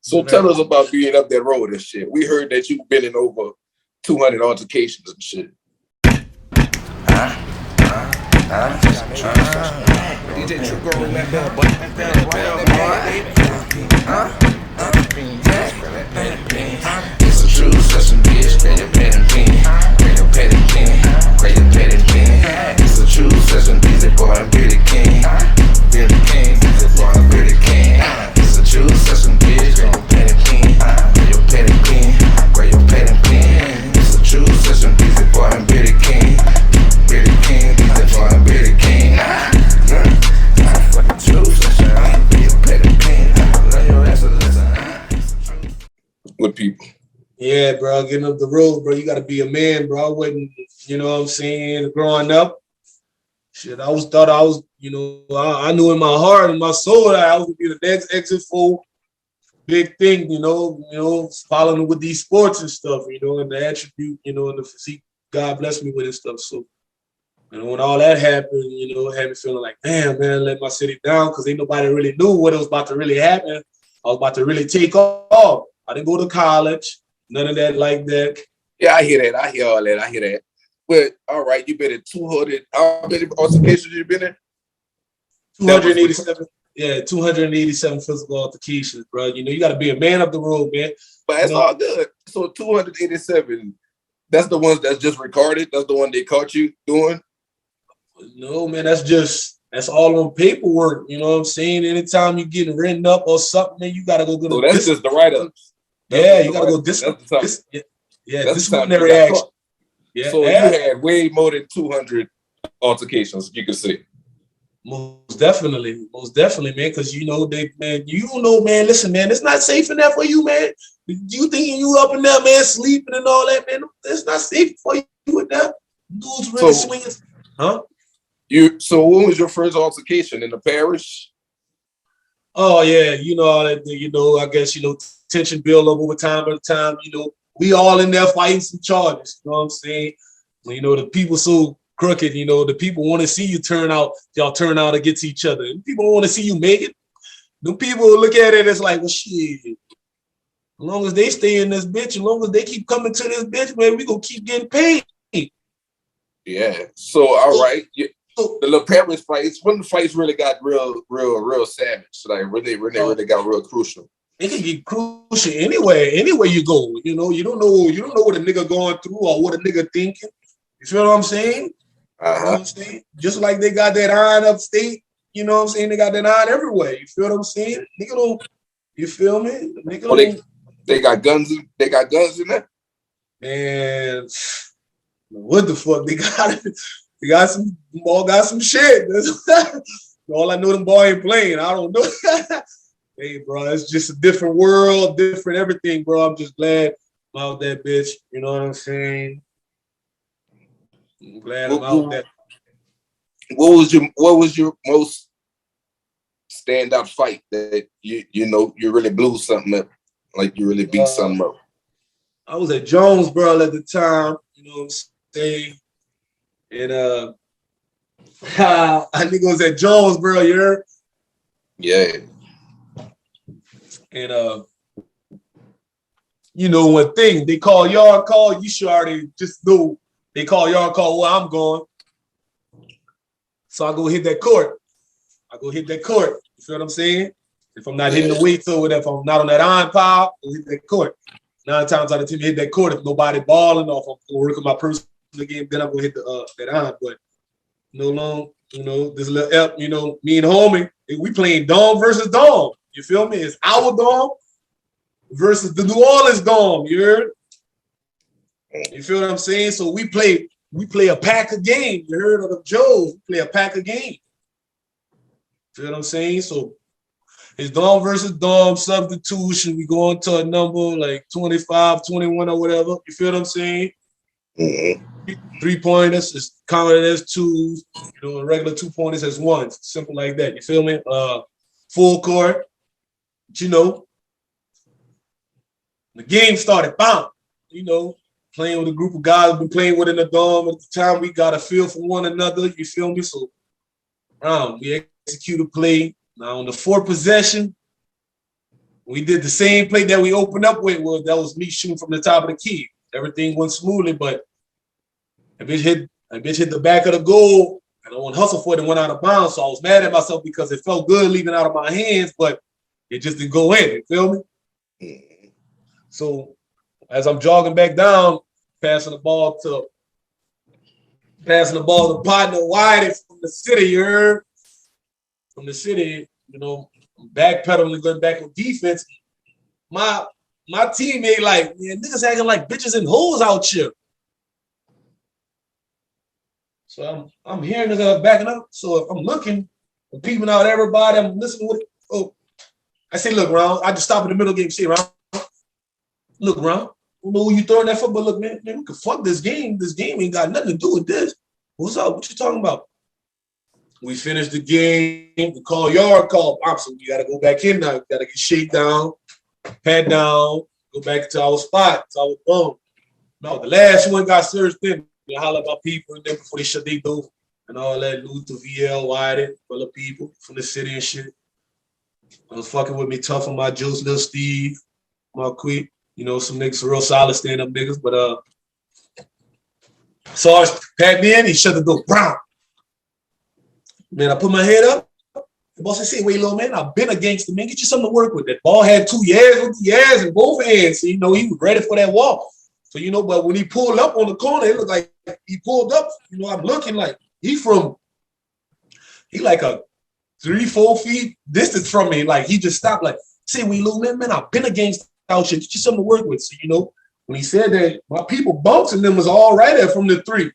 So tell us about being up that road and shit. We heard that you've been in over 200 altercations and shit. DJ True Girl, ring that bell, boy. It's a true session, bitch. Grab your petty pen. Grab your petty pen. Grab your petty pen. It's a true session, DJ boy. I'm Billy King. Billy King, DJ boy. I'm Billy King. It's a true session, bitch. Grab your petty pen. Grab your petty pen. Grab your petty pen. It's a true session, DJ boy. I'm Billy King. Billy King, DJ boy. I'm Billy King. With people. Yeah, bro, getting up the road, bro. You got to be a man, bro. I wasn't, you know what I'm saying, growing up. Shit, I always thought I was, you know, I knew in my heart and my soul that I was going to be the next exit for big thing, you know, following with these sports and stuff, you know, and the attribute, you know, and the physique God blessed me with and stuff. So, you know, when all that happened, you know, it had me feeling like, damn, man, let my city down because ain't nobody really knew what was about to really happen. I was about to really take off. I didn't go to college, none of that like that. Yeah, I hear that. I hear all that. I hear that. But all right, you been in 200. How many altercations you been in? 287. Yeah, 287 physical altercations, bro. You know, you got to be a man up the road, man. But that's all good. So 287. That's the ones that's just recorded. That's the one they caught you doing. No, man, that's all on paperwork. You know what I'm saying? Anytime you getting written up or something, man, you gotta go get. So that's just the write-ups. Yeah, you gotta go disciplinary action. Yeah. So you had way more than 200 altercations, you could say. Most definitely, man. Because you know you don't know, man. Listen, man, it's not safe in there for you, man. You thinking you up in there, man, sleeping and all that, man? It's not safe for you with that. Dudes really swinging, huh? So when was your first altercation in the parish? Oh yeah, you know all that. You know, I guess tension build up over time. By the time we all in there fighting some charges. You know what I'm saying? You know the people so crooked. You know the people want to see you turn out. Y'all turn out against each other. And people want to see you make it. The people look at it as like, well, shit. As long as they stay in this bitch, as long as they keep coming to this bitch, man, we gonna keep getting paid. Yeah. So all right. The little Paris fights, when the fights really got real savage, like when they really got real crucial. It can get crucial anywhere you go. You know, you don't know what a nigga going through or what a nigga thinking. You feel what I'm saying? You know what I'm saying? Just like they got that iron upstate, you know what I'm saying? They got that iron everywhere. You feel what I'm saying? Nigga don't, you feel me? Nigga they got guns in there? Man, what the fuck? They got some shit. All I know, them boy ain't playing. I don't know. Hey, bro, it's just a different world, different everything, bro. I'm just glad I'm out that bitch. You know what I'm saying? I'm glad I'm out that. What was your most standout fight that you really blew something up, like you really beat something up? I was at Jonesboro at the time. You know what I'm saying? And I think it was at Jonesboro, you heard? Yeah. And one thing, they call yard call, you should already just know they call yard call where I'm going. So I go hit that court. You feel what I'm saying? If I'm not hitting the weights or whatever, if I'm not on that iron pile, I'll hit that court. 9 times out of 10, hit that court. If nobody balling off, I'm gonna work on my personal game, then I'm gonna hit that iron. But no long, this little F, me and homie, we playing Dome versus Dome. You feel me? It's our Dome versus the New Orleans Dome. You heard? You feel what I'm saying? So we play a pack of game. You heard of the Joes? We play a pack of game. Feel what I'm saying? So it's Dome versus Dome substitution. We go into a number like 25, 21 or whatever. You feel what I'm saying? Mm-hmm. 3-pointers is counted as 2s. Regular 2-pointers as 1s. Simple like that. You feel me? Full court. But, the game started. Bam. Playing with a group of guys we've been playing with in the Dome at the time. We got a feel for one another. You feel me? So, we execute a play. Now on the 4th possession, We did the same play that we opened up with. Well, that was me shooting from the top of the key. Everything went smoothly, but a bitch hit the back of the goal, and I went hustle for it and went out of bounds. So I was mad at myself because it felt good leaving out of my hands, but it just didn't go in. You feel me? So as I'm jogging back down, passing the ball to partner Whitey from the city, you heard? From the city, you know, backpedaling, going back on defense. My teammate, like, man, niggas acting like bitches and hoes out here. So I'm hearing niggas backing up. So I'm looking, I'm peeping out everybody. I'm listening to what. Oh, I say, look, Ron. I just stop in the middle game. Say, Ron, look, Ron. I don't know who you throwing that for, but look, man, we can fuck this game. This game ain't got nothing to do with this. What's up? What you talking about? We finished the game. We call yard call. So we got to go back in now. We got to get shake down, pat down, go back to our spot, to our bum. No, the last one got searched in. They holler about people and then before they shut their door and all that. Luther, VL, Whitey, full of people from the city and shit. I was fucking with me tough on my Juice, Lil Steve, my Quick. You know, some niggas real solid stand-up niggas, but Sarge pat me in, he shut the door. Brown. Man, I put my head up. The boss said, wait, little man, I've been a gangster, man. Get you something to work with. That ball had 2 years in both hands. So, you know, he was ready for that walk. So, you know, but when he pulled up on the corner, it looked like he pulled up. You know, I'm looking like he like a 3-4 feet distance from me. Like, he just stopped, like, say, wait, little man, I've been a gangster out here. Get you something to work with. So, you know, when he said that, my people bouncing them was all right there from the 3.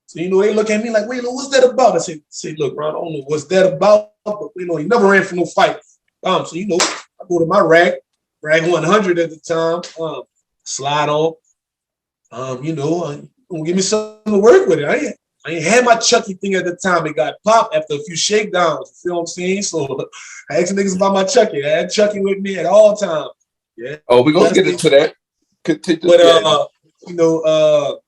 So, you know, they look at me like, wait, what's that about? I say, look, bro, I don't know what's that about, but, you know, he never ran from no fight. So, you know, I go to my rag 100 at the time, slide on. You know, give me something to work with it. I ain't had my Chucky thing at the time. It got popped after a few shakedowns. You feel what I'm saying? So I asked niggas about my Chucky. I had Chucky with me at all times. Yeah. Oh, we're gonna get into that. Continue. But you know,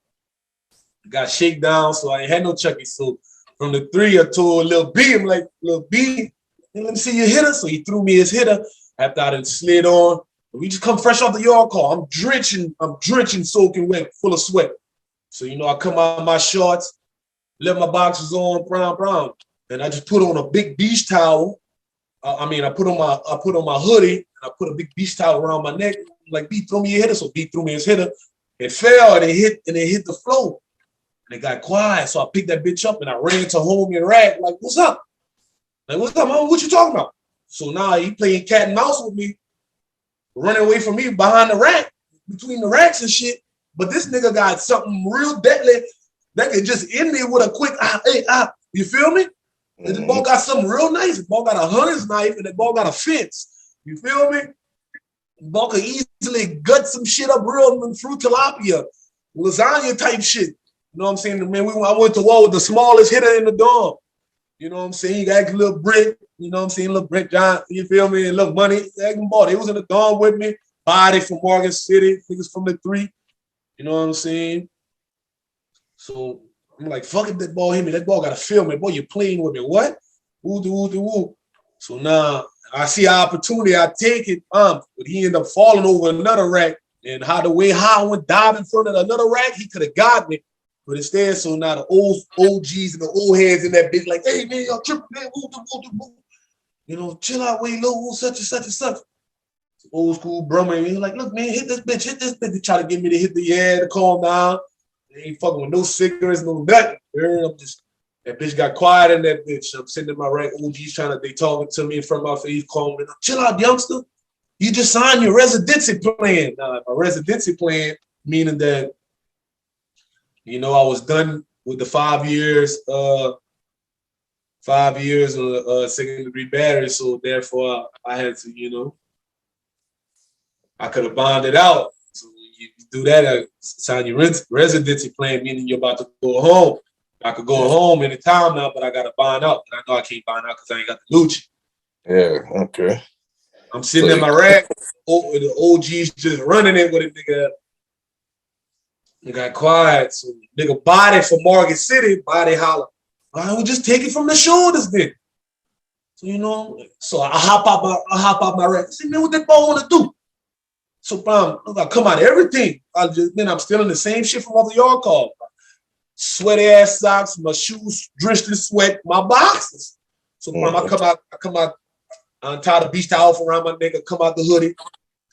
got shakedown, so I ain't had no Chucky. So from the 3, I told Lil B, I'm like, Lil B, let me see your hitter. So he threw me his hitter after I done slid on. We just come fresh off the yard call. I'm drenching, soaking wet, full of sweat. So, you know, I come out of my shorts, left my boxers on, brown, and I just put on a big beach towel. I put on my hoodie, and I put a big beach towel around my neck. Like, B, throw me your hitter. So B threw me his hitter. It fell and it hit the floor. And it got quiet. So I picked that bitch up and I ran to homie and rag, like, what's up? Like, what's up, mama? What you talking about? So now he playing cat and mouse with me, running away from me behind the rack, between the racks and shit. But this nigga got something real deadly that could just end me with a quick you feel me? And the ball got something real nice. The ball got a hunter's knife and the ball got a fence. You feel me? The ball could easily gut some shit up real fruit tilapia, lasagna type shit. You know what I'm saying? Man, I went to war with the smallest hitter in the dorm. You know what I'm saying? You got a little brick, you know what I'm saying? Little brick John, you feel me? And little money. They was in the dorm with me. Body from Morgan City, niggas from the 3. You know what I'm saying? So I'm like, fuck it, that ball hit me. That ball gotta feel me. Boy, you're playing with me. What? Woo. So now I see an opportunity, I take it. But he ended up falling over another rack. And how I went dive in front of another rack, he could have got me. But instead, so now the old OGs and the old heads in that bitch, like, hey man, y'all tripping, man, woo. You know, chill out, wait low, such and such and such. Old school brummer, and he's like, look, man, hit this bitch. They try to get me to hit the air to calm down. They ain't fucking with no cigarettes, no nothing. That bitch got quiet in that bitch. I'm sitting in my rack, OGs they talking to me in front of my face, calling me, chill out, youngster. You just signed your residency plan. My residency plan, meaning that, you know, I was done with the 5 years, 5 years of second-degree battery, so therefore I had to, you know, I could have bonded out. So you do that, sign your residency plan, meaning you're about to go home. I could go home anytime now, but I got to bond out. And I know I can't bond out because I ain't got the Lucci. Yeah, okay. I'm sitting in my rack, the OG's just running it with a nigga. It got quiet. So nigga body from Morgan City, body holler. Why don't we just take it from the shoulders then? So, you know, so I hop out my rack. I say, man, what that boy want to do? So, I come out of everything. I'm still in the same shit from other yard calls. Sweaty ass socks, my shoes drenched in sweat, my boxes. So, I come out, I untie the beach towel around my neck, I come out the hoodie,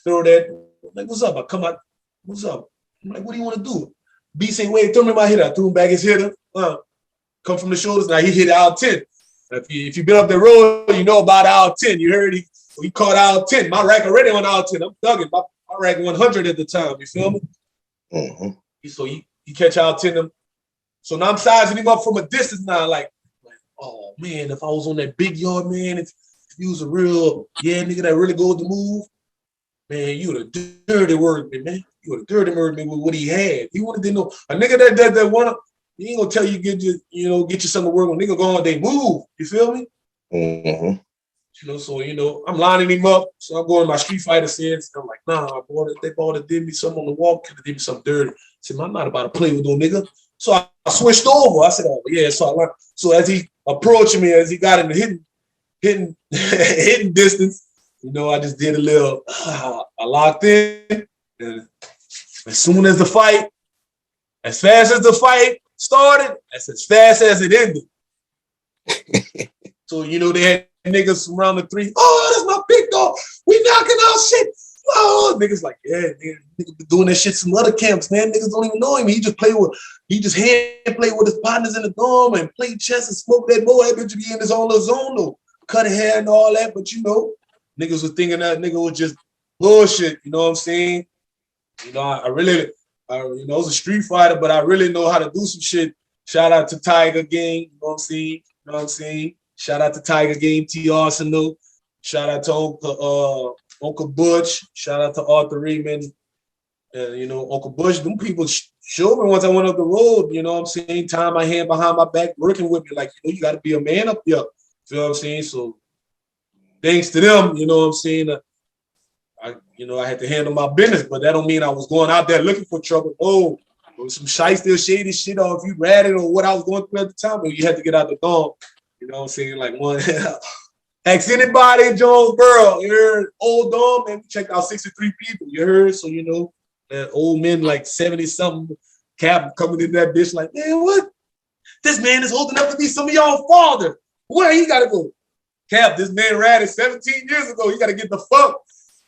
throw that. I'm like, what's up? I come out, what's up? I'm like, what do you want to do? B say, wait, throw me my hitter. I threw him back his hitter. Come from the shoulders. Now he hit out 10. If you've been up the road, you know about out 10. You heard he caught out 10. My rack already on out 10. I'm thugging. My rack 100 at the time. You feel me? Mm-hmm. So he catch out 10. So now I'm sizing him up from a distance now. Like, oh man, if I was on that big yard, man, if you was a real nigga that really goes to move, man, you would have dirty worded me, man. You would have dirty worded me with what he had. He wanted to know a nigga that wanna. He ain't gonna tell you get you something to work with. Nigga go on, they move. You feel me? Mm-hmm. So I'm lining him up. So I'm going my Street Fighter sense. I'm like, nah, boy, they bought it, did me something on the walk, could have did me something dirty. I said, I'm not about to play with no nigga. So I switched over. I said, oh yeah. So as he approached me, as he got in the hitting distance, I just did a little. I locked in. And as soon as fast as the fight started, that's as fast as it ended. So, they had niggas from around the three. Oh, that's my big dog. We knocking out shit. Oh, niggas like, yeah, nigga been doing that shit some other camps, man. Niggas don't even know him. He just hand play with his partners in the dorm and play chess and smoke that boy. That bitch be in his own little zone though. Cutting hair and all that. But niggas was thinking that nigga was just bullshit. You know what I'm saying? I was a street fighter, but I really know how to do some shit. Shout out to Tiger Gang, you know what I'm saying? Shout out to Tiger Gang, T. Arsenal. Shout out to Uncle Butch. Shout out to Arthur Raymond. Uncle Butch, them people showed me once I went up the road, you know what I'm saying? Tying my hand behind my back, working with me. Like, you got to be a man up here. You know what I'm saying? So thanks to them, you know what I'm saying? I had to handle my business, but that don't mean I was going out there looking for trouble. Oh, there was some shady shit, or if you ratted or what I was going through at the time, but you had to get out the dorm. You know what I'm saying? Like one, ask anybody in Jonesboro, you heard? Old dorm, man, we checked out 63 people, you heard? So, that old men like 70-something cap coming in that bitch like, man, what? This man is holding up to be some of y'all father. Where he got to go? Cap, this man ratted 17 years ago. You got to get the fuck.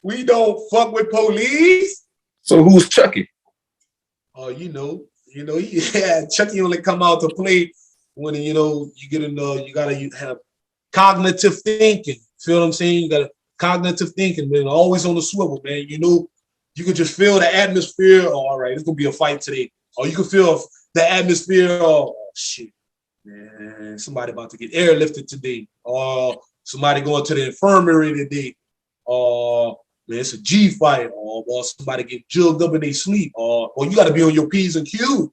We don't fuck with police. So who's Chucky? Oh, Chucky only come out to play when you get you gotta have cognitive thinking. Feel what I'm saying? You gotta cognitive thinking, man. Always on the swivel, man. You can just feel the atmosphere. Oh, all right, it's gonna be a fight today. Or you can feel the atmosphere. Oh shit, man, somebody about to get airlifted today. Or somebody going to the infirmary today. Or man, it's a G fight, or somebody get jugged up in their sleep, or you got to be on your P's and Q's.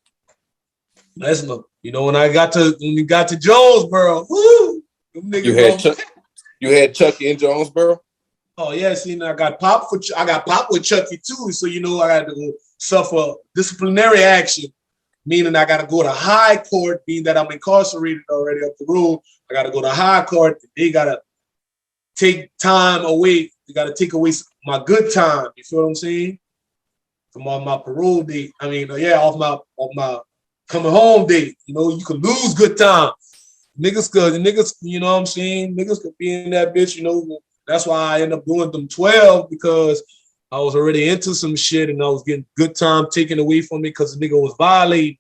That's when we got to Jonesboro, woo, you had Chucky in Jonesboro. Oh yeah, see, I got popped with Chucky too, so I got to go suffer disciplinary action, meaning I got to go to high court, being that I'm incarcerated already up the road. I got to go to high court. They got to take time away. You got to take away my good time. You feel what I'm saying? From all my parole date. I mean, off my coming home date. You could lose good time. Niggas, you know what I'm saying? Niggas could be in that bitch, That's why I end up doing them 12, because I was already into some shit and I was getting good time taken away from me because the nigga was violating.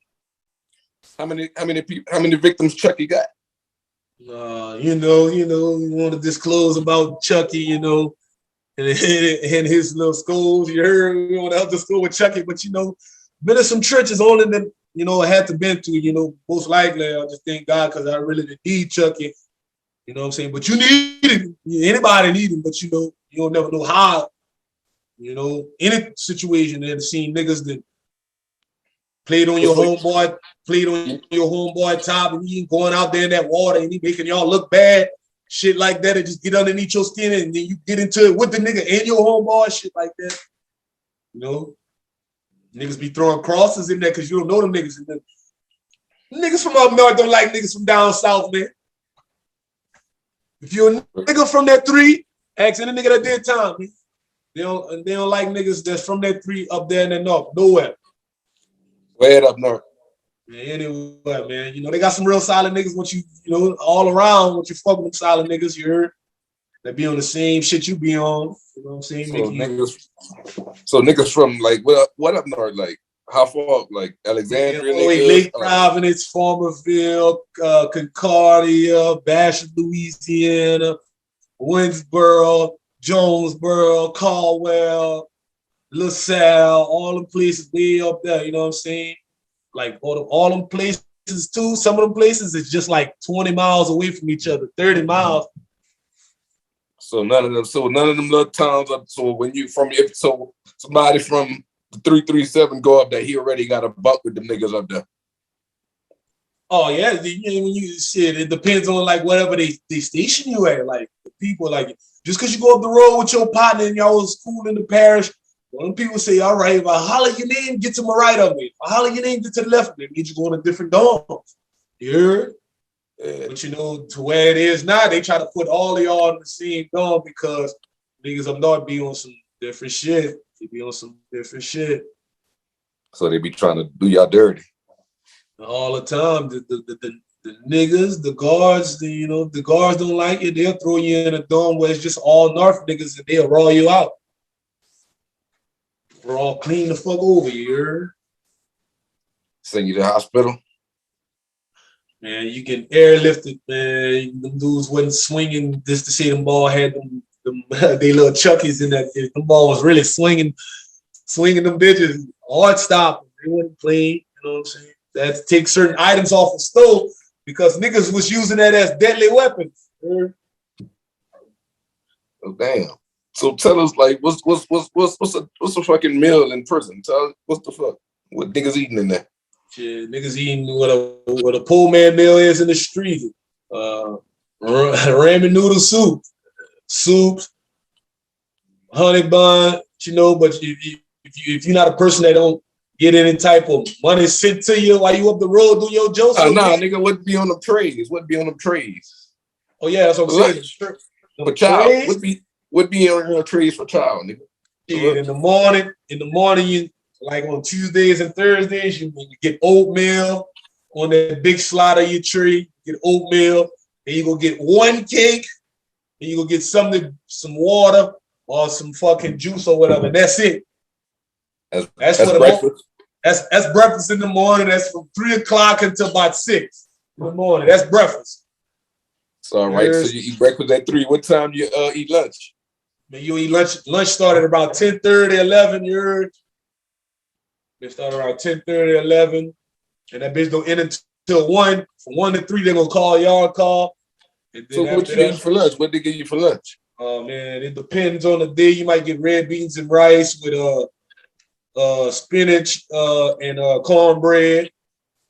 How many victims Chucky got? You want to disclose about Chucky, and his little schools. You heard we want to help the school with Chucky, but been in some trenches only than I had to been to. Most likely, I just thank God because I really didn't need Chucky. You know what I'm saying? But you need him. Anybody need him, but you don't never know how. Any situation that seen niggas that played on your homeboy top, and he ain't going out there in that water and he making y'all look bad. Shit like that, and just get underneath your skin and then you get into it with the nigga and your homeboy, shit like that. Niggas be throwing crosses in there because you don't know them niggas. Niggas from up north don't like niggas from down south, man. If you're a nigga from that 3, ask any nigga that did time. They don't like niggas that's from that 3 up there in the north. Nowhere. Way up north. Man, anyway, man, you know, they got some real solid niggas once you know, all around, once you fuck with them solid niggas, you heard? That be on the same shit you be on. You know what I'm saying? So niggas from like what up north? Like how far? Like Alexandria, Lake Providence, Farmerville, Concordia, Bastrop, Louisiana, Winsboro, Jonesboro, Caldwell, LaSalle, all them places way up there. You know what I'm saying? Like all them places too. Some of them places is just like 20 miles away from each other, 30 miles. So none of them little towns. So when you if somebody from the 337 go up there, he already got a buck with them niggas up there. Oh yeah, when you shit, it depends on like whatever they station you at. Like the people, like just because you go up the road with your partner and y'all was cool in the parish, when people say, all right, if I holler your name, get to my right of me. If I holler your name, get to the left of me. It means you're going to different dorms. You heard? But you know, to where it is now, they try to put all of y'all in the same dorm because niggas up north be on some different shit. They be on some different shit. So they be trying to do y'all dirty. All the time. The niggas, the guards, the guards don't like it. They'll throw you in a dorm where it's just all North niggas and they'll roll you out. We're all clean the fuck over here. Send you to the hospital. Man, you get airlifted, man. Them dudes wasn't swinging just to say them ball had them they little chuckies in that. Them ball was really swinging them bitches. Hard stop. They wasn't playing, you know what I'm saying? They had to take certain items off the stove because niggas was using that as deadly weapons. Oh damn. So tell us, like, what's a fucking meal in prison? Tell us, what's the fuck? What niggas eating in there? Shit, niggas eating what a poor man meal is in the street. Ramen noodle soups, honey bun, but if you're not a person that don't get any type of money sent to you while you up the road doing your jokes. Nah, nigga, what be on them trays? Oh yeah, that's what I'm saying. For child, what be on your trays for child, nigga? Yeah, in the morning, you like on Tuesdays and Thursdays, you get oatmeal on that big slot of your tray. Get oatmeal, and you go get one cake, and you go get some water or some fucking juice or whatever. That's it. That's breakfast. That's breakfast in the morning. That's from 3 o'clock until about 6 in the morning. That's breakfast. So all right. So you eat breakfast at 3. What time you eat lunch? Man, you eat lunch. Lunch started about 10:30, 11. You heard? They start around 10:30, 11, and that bitch don't end until 1. From 1 to 3, they're gonna call y'all call. So what you eating for lunch? What they give you for lunch? Oh man, it depends on the day. You might get red beans and rice with spinach and cornbread.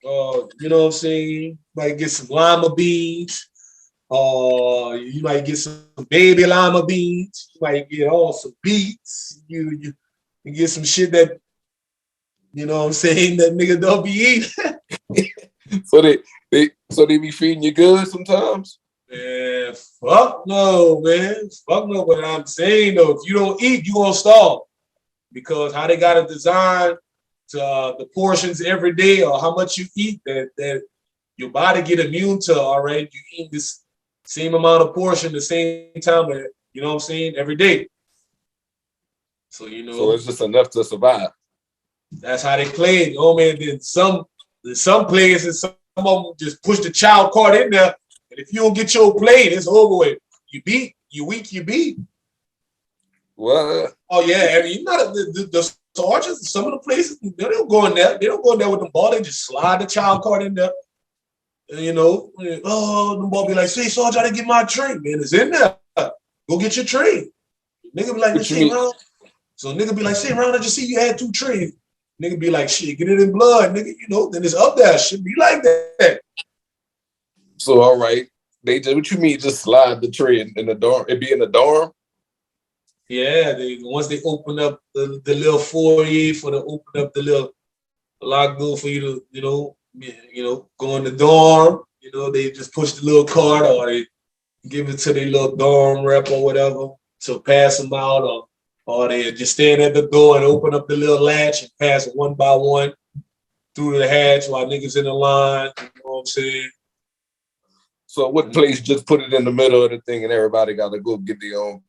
You know what I'm saying? You might get some lima beans. You might get some baby lima beans. You might get some beets. You get some shit you know what I'm saying, that nigga don't be eating. So they be feeding you good sometimes? Man, fuck no, man. Fuck no. But I'm saying though, if you don't eat, you gonna starve. Because how they got it designed to the portions every day or how much you eat that your body get immune to, all right? You eat this same amount of portion the same time, you know what I'm saying, every day. So, So it's just enough to survive. That's how they play it. Oh man, then some places, some of them just push the child card in there. And if you don't get your plate, it's over with. You beat, you weak, you beat. What? Oh yeah, I mean, the sergeants, some of the places, they don't go in there. They don't go in there with the ball. They just slide the child card in there. And, the ball be like, "Say, Sergeant, I didn't get my tray, man. It's in there. Go get your tray." Nigga be like, "Say, Ron." So nigga be like, "Say, Ron, I just see you had 2 trays." Nigga be like, "Shit, get it in blood, nigga. Then it's up there. Should be like that." So all right, what you mean? Just slide the tray in the dorm? It be in the dorm? Yeah, once they open up the little foyer for to open up the little lock door for you to, go in the dorm, they just push the little card or they give it to their little dorm rep or whatever to pass them out, or they just stand at the door and open up the little latch and pass it one by one through the hatch while niggas in the line. You know what I'm saying? So what place just put it in the middle of the thing and everybody got to go get their own?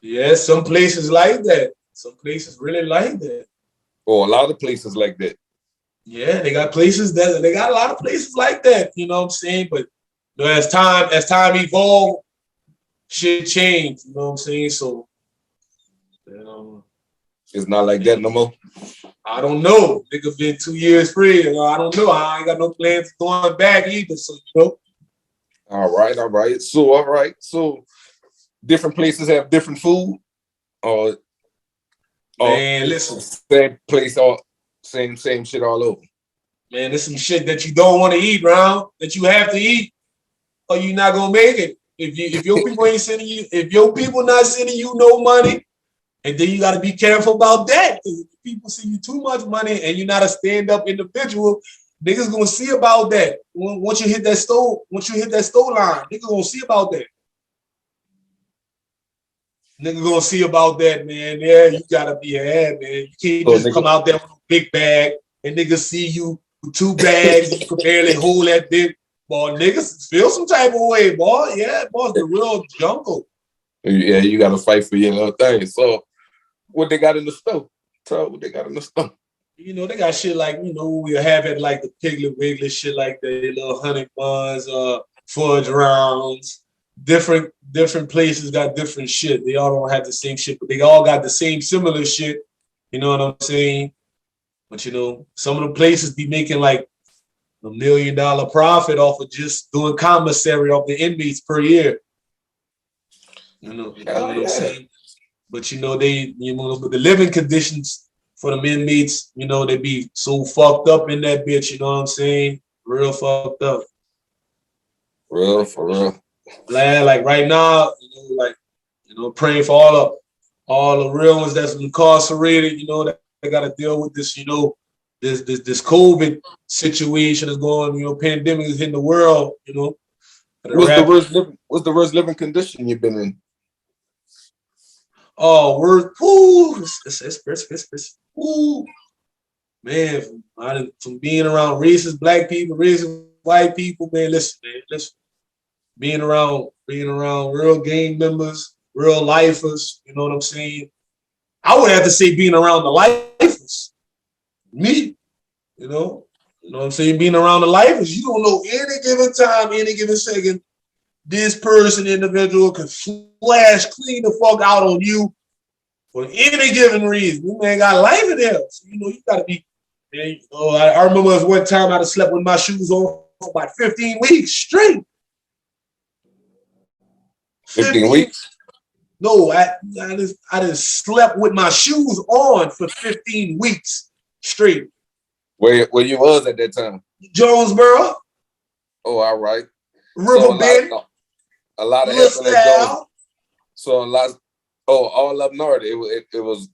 Yeah, some places like that. Some places really like that. Or a lot of places like that. Yeah, they got a lot of places like that. You know what I'm saying? But you know, as time evolved, shit changed. You know what I'm saying? So, it's not like that no more. I don't know. Nigga been 2 years free. I don't know. I ain't got no plans of going back either. So you know. All right. So different places have different food, or man, listen, same place, all same shit all over. Man, there's some shit that you don't want to eat, Brown, that you have to eat, or you're not gonna make it. If your people ain't sending you, if your people not sending you no money, and then you got to be careful about that. Because if people send you too much money and you're not a stand-up individual, niggas gonna see about that. Once you hit that store line, niggas gonna see about that. Niggas gonna see about that, man. Yeah, you gotta be ahead, man. You can't just come out there with a big bag and niggas see you with 2 bags and you can barely hold that big. Boy, niggas feel some type of way, boy. Yeah, boy, it's the real jungle. Yeah, you gotta fight for your little thing. So what they got in the store? Tell what they got in the store. You know, they got shit like, you know, we have it like the Piggly Wiggly shit like that, little honey buns, fudge rounds. Different places got different shit. They all don't have the same shit, but they all got the same similar shit. You know what I'm saying? But you know, some of the places be making like $1 million profit off of just doing commissary off the inmates per year. You know what I'm saying? But you know, but the living conditions for the inmates, you know, they be so fucked up in that bitch, you know what I'm saying? Real fucked up. Real, for real. Like right now, praying for all the real ones that's incarcerated, you know, that they gotta deal with this, you know, this COVID situation is going, you know, pandemic is hitting the world, you know. What's the worst living condition you've been in? Oh, it's man, from being around racist black people, racist white people, man, listen. Being around real gang members, real lifers, you know what I'm saying? I would have to say being around the lifers. Me, you know what I'm saying? Being around the lifers, you don't know any given time, any given second, this person, individual can flash clean the fuck out on you for any given reason. You man got life in there. So, you know, you gotta be, man, I remember there was one time I'd slept with my shoes on for about 15 weeks straight. 15 weeks? No, I just slept with my shoes on for 15 weeks straight. Where you was at that time? Jonesboro. Oh, all right. Riverbend. So a lot of LaSalle. So a lot. Oh, all up north. It was.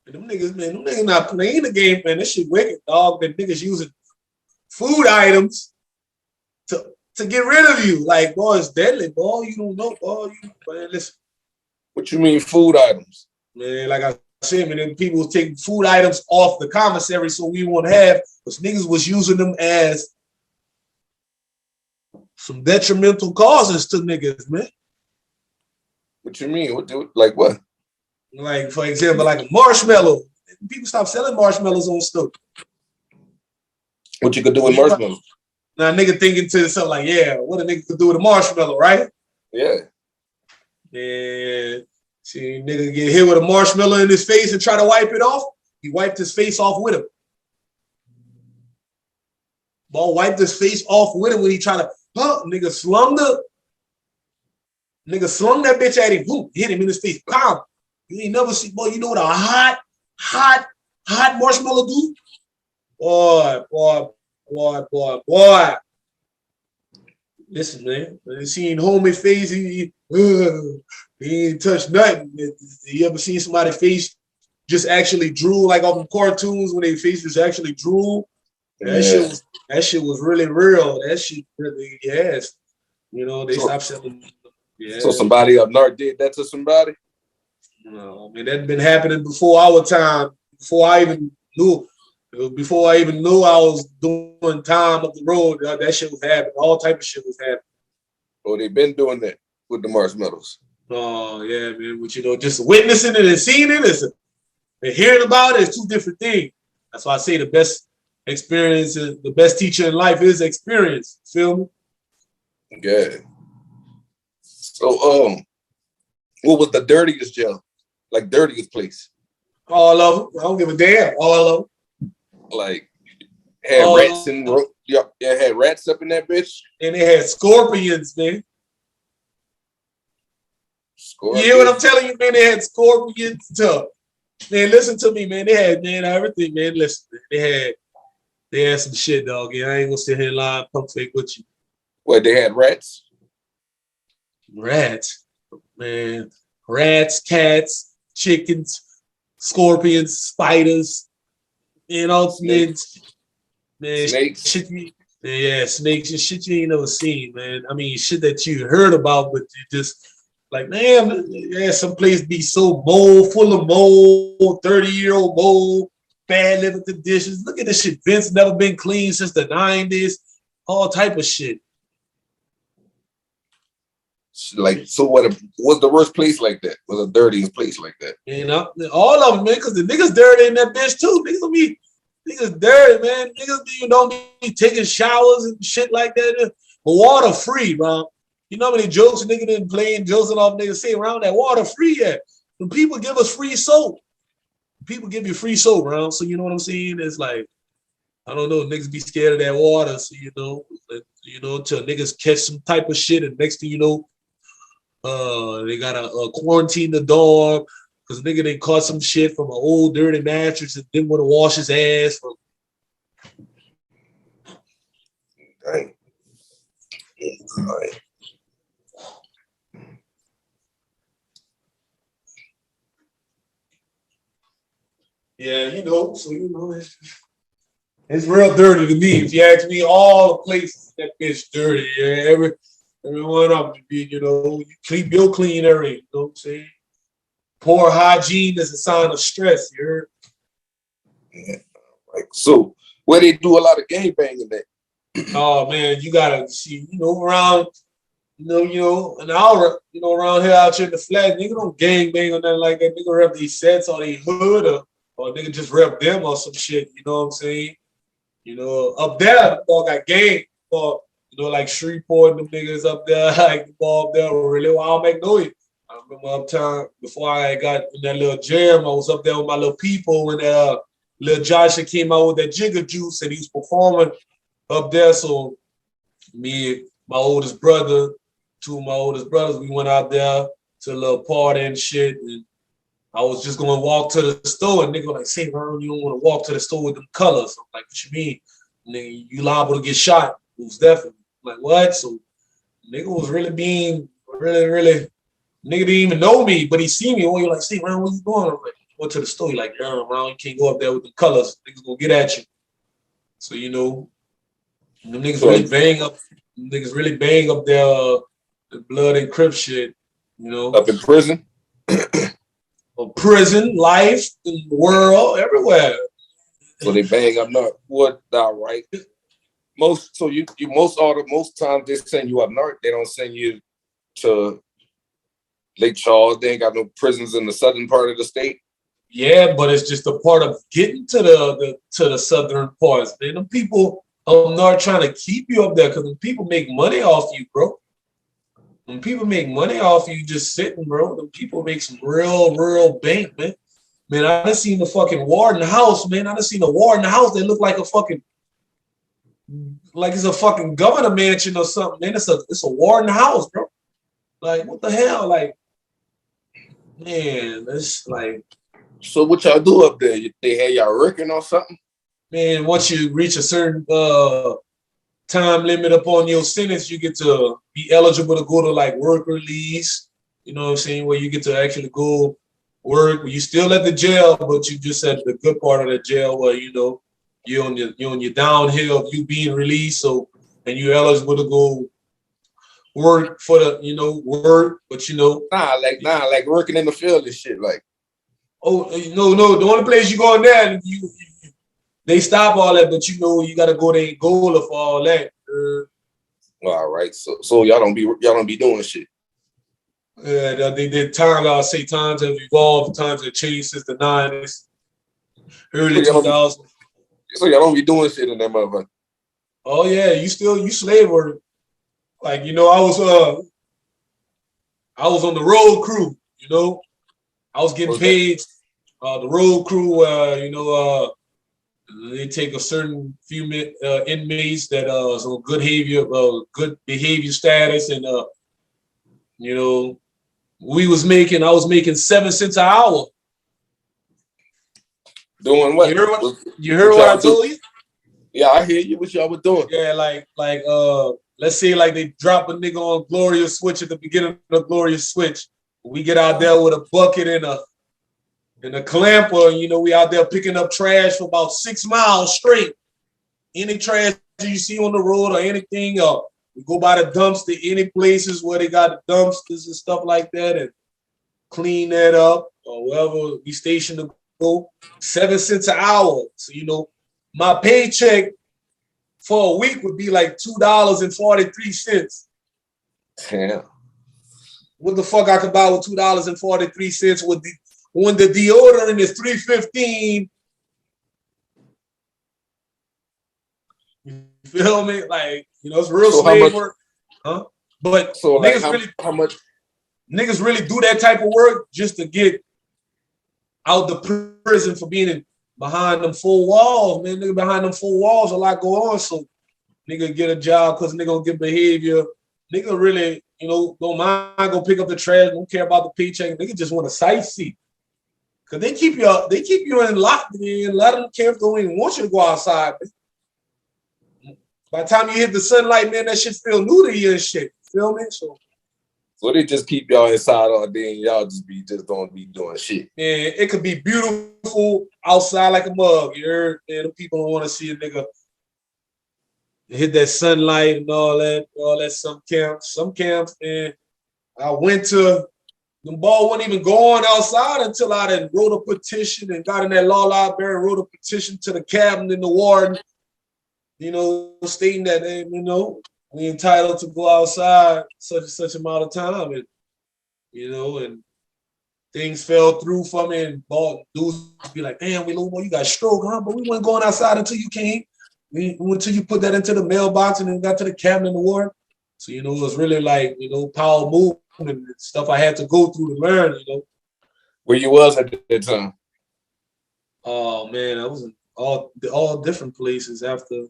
Them niggas not playing the game, man. This shit wicked, dog. That niggas using food items to get rid of you. Like, boy, it's deadly, boy. You don't know, boy. Man, listen. What you mean food items? Man, like I said, man, them people was taking food items off the commissary so we won't have, because niggas was using them as some detrimental causes to niggas, man. What you mean? Like what? Like, for example, like a marshmallow. People stop selling marshmallows on stuff. What you could do with marshmallows? Now, nigga thinking to himself, like, yeah, what a nigga could do with a marshmallow, right? Yeah. Yeah. See, nigga get hit with a marshmallow in his face and try to wipe it off. He wiped his face off with him. Ball wiped his face off with him when he tried to, nigga slung that bitch at him. Boom, hit him in his face. Pow. You ain't never see, boy, you know what a hot marshmallow do? Boy. Listen, man. You seen homie face, he ain't touched nothing. You ever seen somebody's face just actually drool, like off of cartoons when their face just actually drool? Yeah. That shit was really real. That shit really, yes. You know, they stopped selling. Yeah. So somebody up north did that to somebody? No, I mean, that had been happening before our time, before I even knew. It was before I even knew I was doing time up the road. That shit was happening. All type of shit was happening. Oh, they've been doing that with the marshmallows. Oh, yeah, man. But, you know, just witnessing it and seeing it and hearing about it is two different things. That's why I say the best experience, the best teacher in life is experience. Feel me? Yeah. So, what was the dirtiest jail? Like dirtiest place? All of them. I don't give a damn. All of them. Like had All rats and had rats up in that bitch. And they had scorpions, man. Scorpions. You hear what I'm telling you, man? They had scorpions too. Man, listen to me, man. They had, man, everything, man. Listen, man. They had some shit, dog. Yeah, I ain't gonna sit here and lie and pump fake with you. What, they had rats? Rats, man. Rats, cats, chickens, scorpions, spiders, you know, Snakes. man, Snakes. shit, yeah, snakes and shit you ain't never seen, man. I mean, shit that you heard about, but you just like, man, yeah, some place be so mold, full of mold, 30-year-old mold, bad living conditions. Look at this shit. Vents never been clean since the 90s, all type of shit. Like, so what was the worst place like that? Was the dirtiest place like that? You know, all of them, man, because the niggas dirty in that bitch too. Niggas dirty, man. Niggas don't be taking showers and shit like that. But water free, bro. You know how many jokes niggas didn't playing jokes and off niggas say around that water free yet? When people give us free soap, people give you free soap, bro. So you know what I'm saying? It's like, I don't know, niggas be scared of that water. So you know, till niggas catch some type of shit, and next thing you know, they gotta quarantine the dog because nigga done caught some shit from an old dirty mattress and didn't want to wash his ass from. Dang. Right. Yeah, you know, so you know, it's real dirty to me. If you ask me, all the places that bitch dirty. Yeah, every one of them, you know, you keep your clean area. You know what I'm saying? Poor hygiene is a sign of stress. You heard? Yeah. Like, so where they do a lot of gang banging at? Oh man, you gotta see, you know, around, an hour, around here out here in the flat, nigga don't gang bang or nothing like that. Nigga rep these sets or they hood or nigga just rep them or some shit. You know what I'm saying? You know, up there, the ball got gang. Like Shreveport and them niggas up there, like the ball up there were really wild Magnolia. I remember uptown before I got in that little jam, I was up there with my little people when little Josh came out with that Jigger Juice and he was performing up there. So me, my oldest brother, two of my oldest brothers, we went out there to a little party and shit. And I was just going to walk to the store and nigga was like, say, Vern, you don't want to walk to the store with them colors. I'm like, what you mean? Nigga, you liable to get shot. It was definitely like, what? So nigga was really being really, nigga didn't even know me, but he see me. Oh, you're like, say, Vern, where you going? I'm like, went to the store. He like, Vern, you can't go up there with the colors. Niggas gonna get at you. So, you know, them niggas really bang up their the blood and crip shit, you know. Up in prison? Prison, life, in the world, everywhere. So they bang up north. What all right? Most times they send you up north. They don't send you to Lake Charles. They ain't got no prisons in the southern part of the state. Yeah, but it's just a part of getting to the southern parts. Man, them people up north trying to keep you up there because them people make money off you, bro. When people make money off you just sitting, bro, them people make some real bank, man. Man, I done seen the fucking Warden house, man. I done seen the Warden house that look like it's a fucking governor mansion or something, man. It's a Warden house, bro. Like, what the hell? Like, man, it's like. So what y'all do up there? They had y'all working or something? Man, once you reach a certain time limit upon your sentence, you get to be eligible to go to like work release. You know what I'm saying? Where you get to actually go work. You still at the jail, but you just at the good part of the jail where you're on your downhill of you being released. So and you're eligible to go work for the, work, but like working in the field and shit. Like, oh no, the only place you go in there, they stop all that, but you gotta go there and goal for all that. all right, so y'all don't be doing shit. Yeah, they did times. I'll say times have evolved, times have changed since the '90s, early 2000s. So y'all don't be doing shit in that motherfucker. Oh yeah, you slave work. Like I was on the road crew. I was getting paid. The road crew. They take a certain few inmates that is on good behavior status, and I was making 7 cents an hour. Doing what? You heard what I told you? Yeah, I hear you. What y'all was doing? Yeah, let's say like they drop a nigga on Glorious Switch at the beginning of Glorious Switch. We get out there with a bucket and a clamper, we out there picking up trash for about 6 miles straight. Any trash you see on the road or anything, we go by the dumpster, any places where they got the dumpsters and stuff like that, and clean that up or wherever we station to go. 7 cents an hour. So, my paycheck for a week would be like $2.43. Damn. What the fuck I could buy with $2.43 when the deodorant is $3.15? You feel me? Like, it's real slave work. Huh? But so like niggas really do that type of work just to get out the prison for being behind them 4 walls, man. Nigga behind them 4 walls, a lot go on. So nigga get a job because nigga don't get behavior. Nigga really, don't mind go pick up the trash, don't care about the paycheck. Nigga just want to sightsee. Cause they keep you in locked and let them care if they don't even want you to go outside. Man. By the time you hit the sunlight, man, that shit feel new to you and shit. You feel me? So they just keep y'all inside all day and y'all just don't be doing shit. Man, it could be beautiful outside like a mug. You heard? Man, the people don't want to see a nigga hit that sunlight and all that. Some camps, man. I went to the ball wasn't even going outside until I then wrote a petition and got in that law library and wrote a petition to the captain and the warden, stating that we entitled to go outside such and such amount of time, and and things fell through for me, and dudes be like, damn, you got stroke, huh? But we weren't going outside until you came. Until you put that into the mailbox and then got to the captain and the warden. So, it was really like, power movement and stuff I had to go through to learn, Where you was at that time? Oh man, I was in all different places after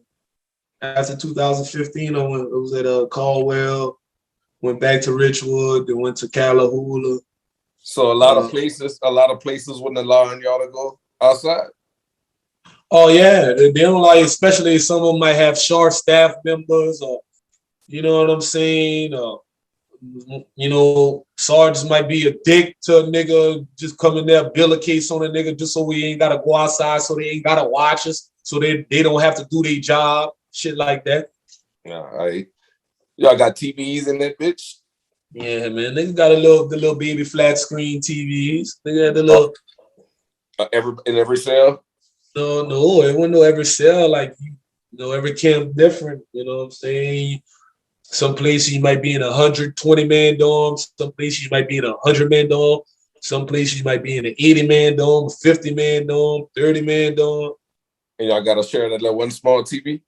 2015. I was at Caldwell, went back to Richwood, then went to Callahoola. So a lot of places wouldn't allow y'all to go outside. Oh yeah, they don't like, especially some of them might have short staff members, or you know what I'm saying. Sergeants might be a dick to a nigga, just come in there, bill a case on a nigga just so we ain't gotta go outside, so they ain't gotta watch us, so they don't have to do their job, shit like that. Yeah, y'all got TVs in that bitch? Yeah, man, niggas got the little baby flat screen TVs. Nigga had the little in every cell. No, it wasn't no every cell. Like, every camp different. You know what I'm saying? Some places you might be in 120-man dorm. Some places you might be in 100-man dorm. Some places you might be in an 80-man dorm, 50-man dorm, 30-man dorm. And y'all got to share that one small TV?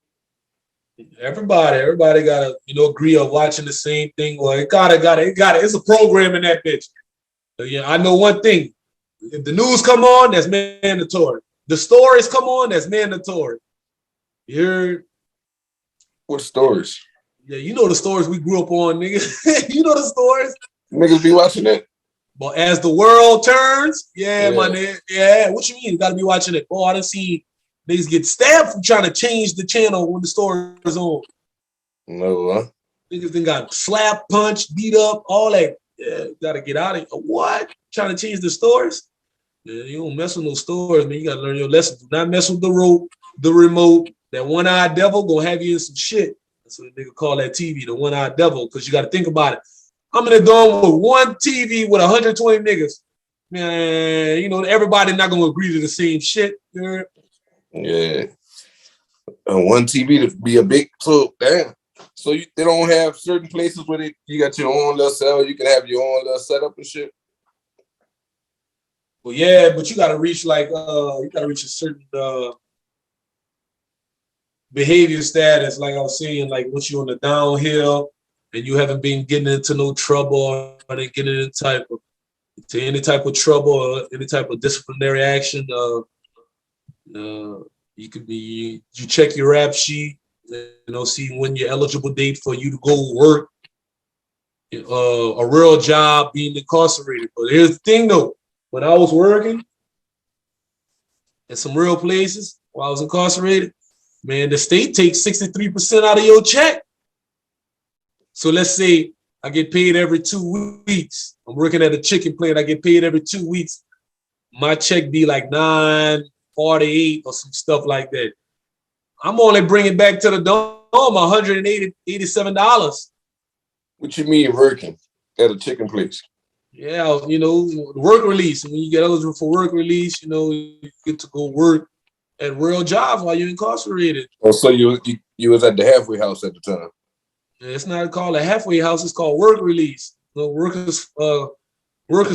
Everybody got to, agree on watching the same thing. Well, it got it. It's a program in that bitch. Yeah, I know one thing. If the news come on, that's mandatory. The stories come on, that's mandatory. You heard? What stories? Yeah, the stories we grew up on, nigga. You know the stories. Niggas be watching it. But as the world turns, yeah, my nigga. Yeah, what you mean? You gotta be watching it. Oh, I done seen niggas get stabbed from trying to change the channel when the story is on. No, huh? Niggas then got slapped, punched, beat up, all that. Yeah, gotta get out of here. What? Trying to change the stories? Yeah, you don't mess with no stories, man. You gotta learn your lesson. Do not mess with the rope, the remote. That one-eyed devil gonna have you in some shit. That's what a nigga call that TV, the one-eyed devil, because you got to think about it. I'm in a dorm with one TV with 120 niggas. Man, you know, everybody not going to agree to the same shit. Yeah. And one TV to be a big, so damn. So they don't have certain places where you got your own little cell, you can have your own little setup and shit. Well, yeah, but you got to reach a certain behavior status, like I was saying, like once you're on the downhill and you haven't been getting into no trouble or getting into any type of trouble or any type of disciplinary action, you check your rap sheet, you know, see when your eligible date for you to go work, a real job, being incarcerated. But here's the thing though, when I was working in some real places while I was incarcerated, man, the state takes 63% out of your check. So let's say I get paid every 2 weeks. I'm working at a chicken plant. I get paid every 2 weeks. My check be like $9.48 or some stuff like that. I'm only bringing back to the dorm $187. What you mean working at a chicken place? Yeah, you know, work release. And when you get eligible for work release, you know, you get to go work at real jobs while you're incarcerated. Oh, so you was at the halfway house at the time? It's not called a halfway house. It's called work release. The workers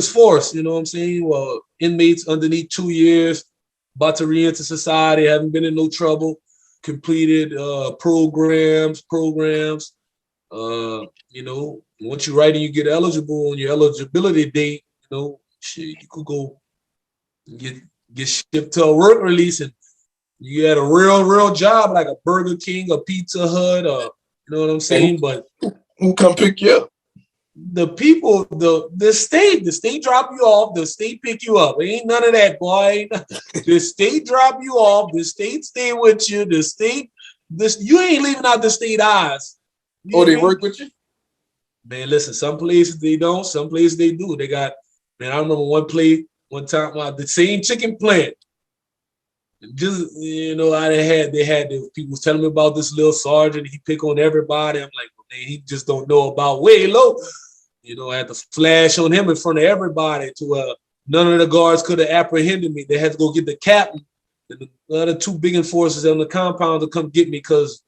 force. You know what I'm saying? Well, inmates underneath 2 years, about to re-enter society, haven't been in no trouble, completed programs. You know, once you write and you get eligible on your eligibility date, you know, shit, you could go get shipped to a work release and you had a real job like a Burger King, a Pizza Hut, or you know what I'm saying? But who come pick you up? The people, the state drop you off, the state pick you up. Ain't none of that, boy. The state drop you off, the state stay with you, you ain't leaving out the state eyes. Oh, they work with you? Man, listen, some places they don't, some places they do. They got, man, I remember one time, the same chicken plant. Just, you know, they had the people telling me about this little sergeant. He pick on everybody. I'm like, well, man, he just don't know about way low. You know, I had to flash on him in front of everybody to none of the guards could have apprehended me. They had to go get the captain and the other two big enforcers on the compound to come get me because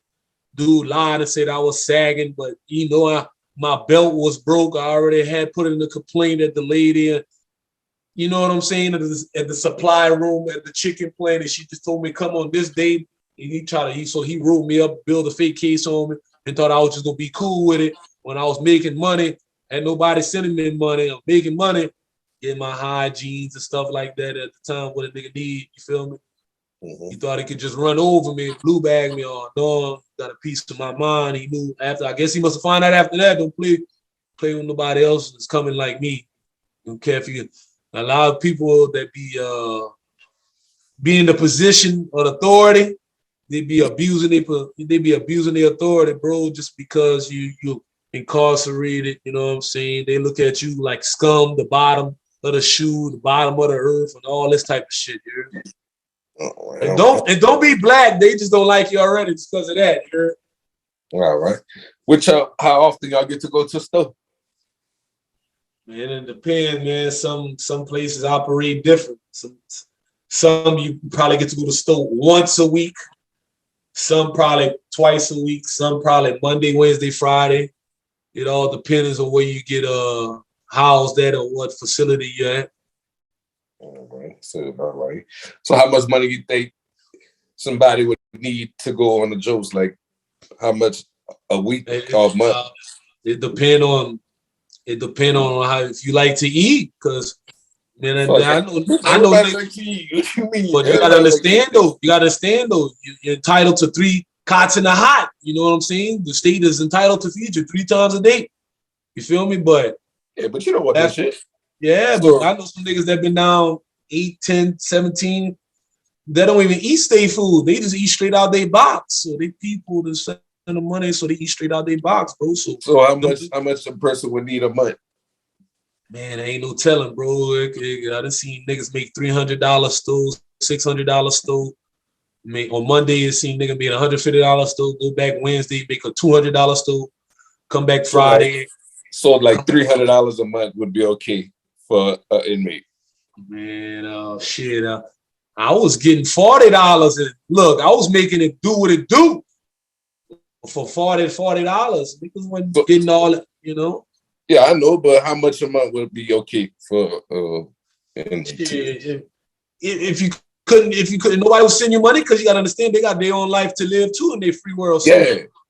dude lied and said I was sagging, but you know, my belt was broke. I already had put in a complaint at the lady. You know what I'm saying? At the supply room at the chicken plant, and she just told me come on this day. And so he wrote me up, built a fake case on me, and thought I was just gonna be cool with it. When I was making money, had nobody sending me money. I'm making money, getting my high jeans and stuff like that at the time. What a nigga need, you feel me? Mm-hmm. He thought he could just run over me, blue bag me on. No, got a piece of my mind. He knew after. I guess he must have found out after that. Don't play with nobody else that's coming like me. Don't care if you. A lot of people that be in the position of authority, they be abusing their authority, bro, just because you incarcerated. You know what I'm saying? They look at you like scum, the bottom of the shoe, the bottom of the earth, and all this type of shit. You know? And don't be black. They just don't like you already just because of that. You know? All right. How often y'all get to go to the store? Man, it depends, man. Some places operate different. Some you probably get to go to the store once a week. Some probably twice a week. Some probably Monday, Wednesday, Friday. It all depends on where you get housed at or what facility you're at. All right. So how much money you think somebody would need to go on the Joes? Like how much a week or a month? It depends on how if you like to eat, because man, I know like to eat. What you mean? But you gotta understand though. You're entitled to 3 cots in the hot. You know what I'm saying? The state is entitled to feed you 3 times a day. You feel me? But yeah, but you know what that shit. Yeah, but I know some niggas that been down 8, 10, 17. They don't even eat state food. They just eat straight out their box. So they people to send the money, so they eat straight out their box, bro. So how much a person would need a month? Man, ain't no telling, bro. I done seen niggas make $300 stove, $600 stove. On Monday, you see nigga made $150 still, go back Wednesday, make a $200 still, come back Friday. So like $300 a month would be okay for an inmate. Man, shit. I was getting $40 and look, I was making it do what it do for $40. Niggas wasn't getting all, you know. Yeah, I know, but how much a month would be okay for if you couldn't, nobody would send you money because you gotta understand they got their own life to live too in their free world. So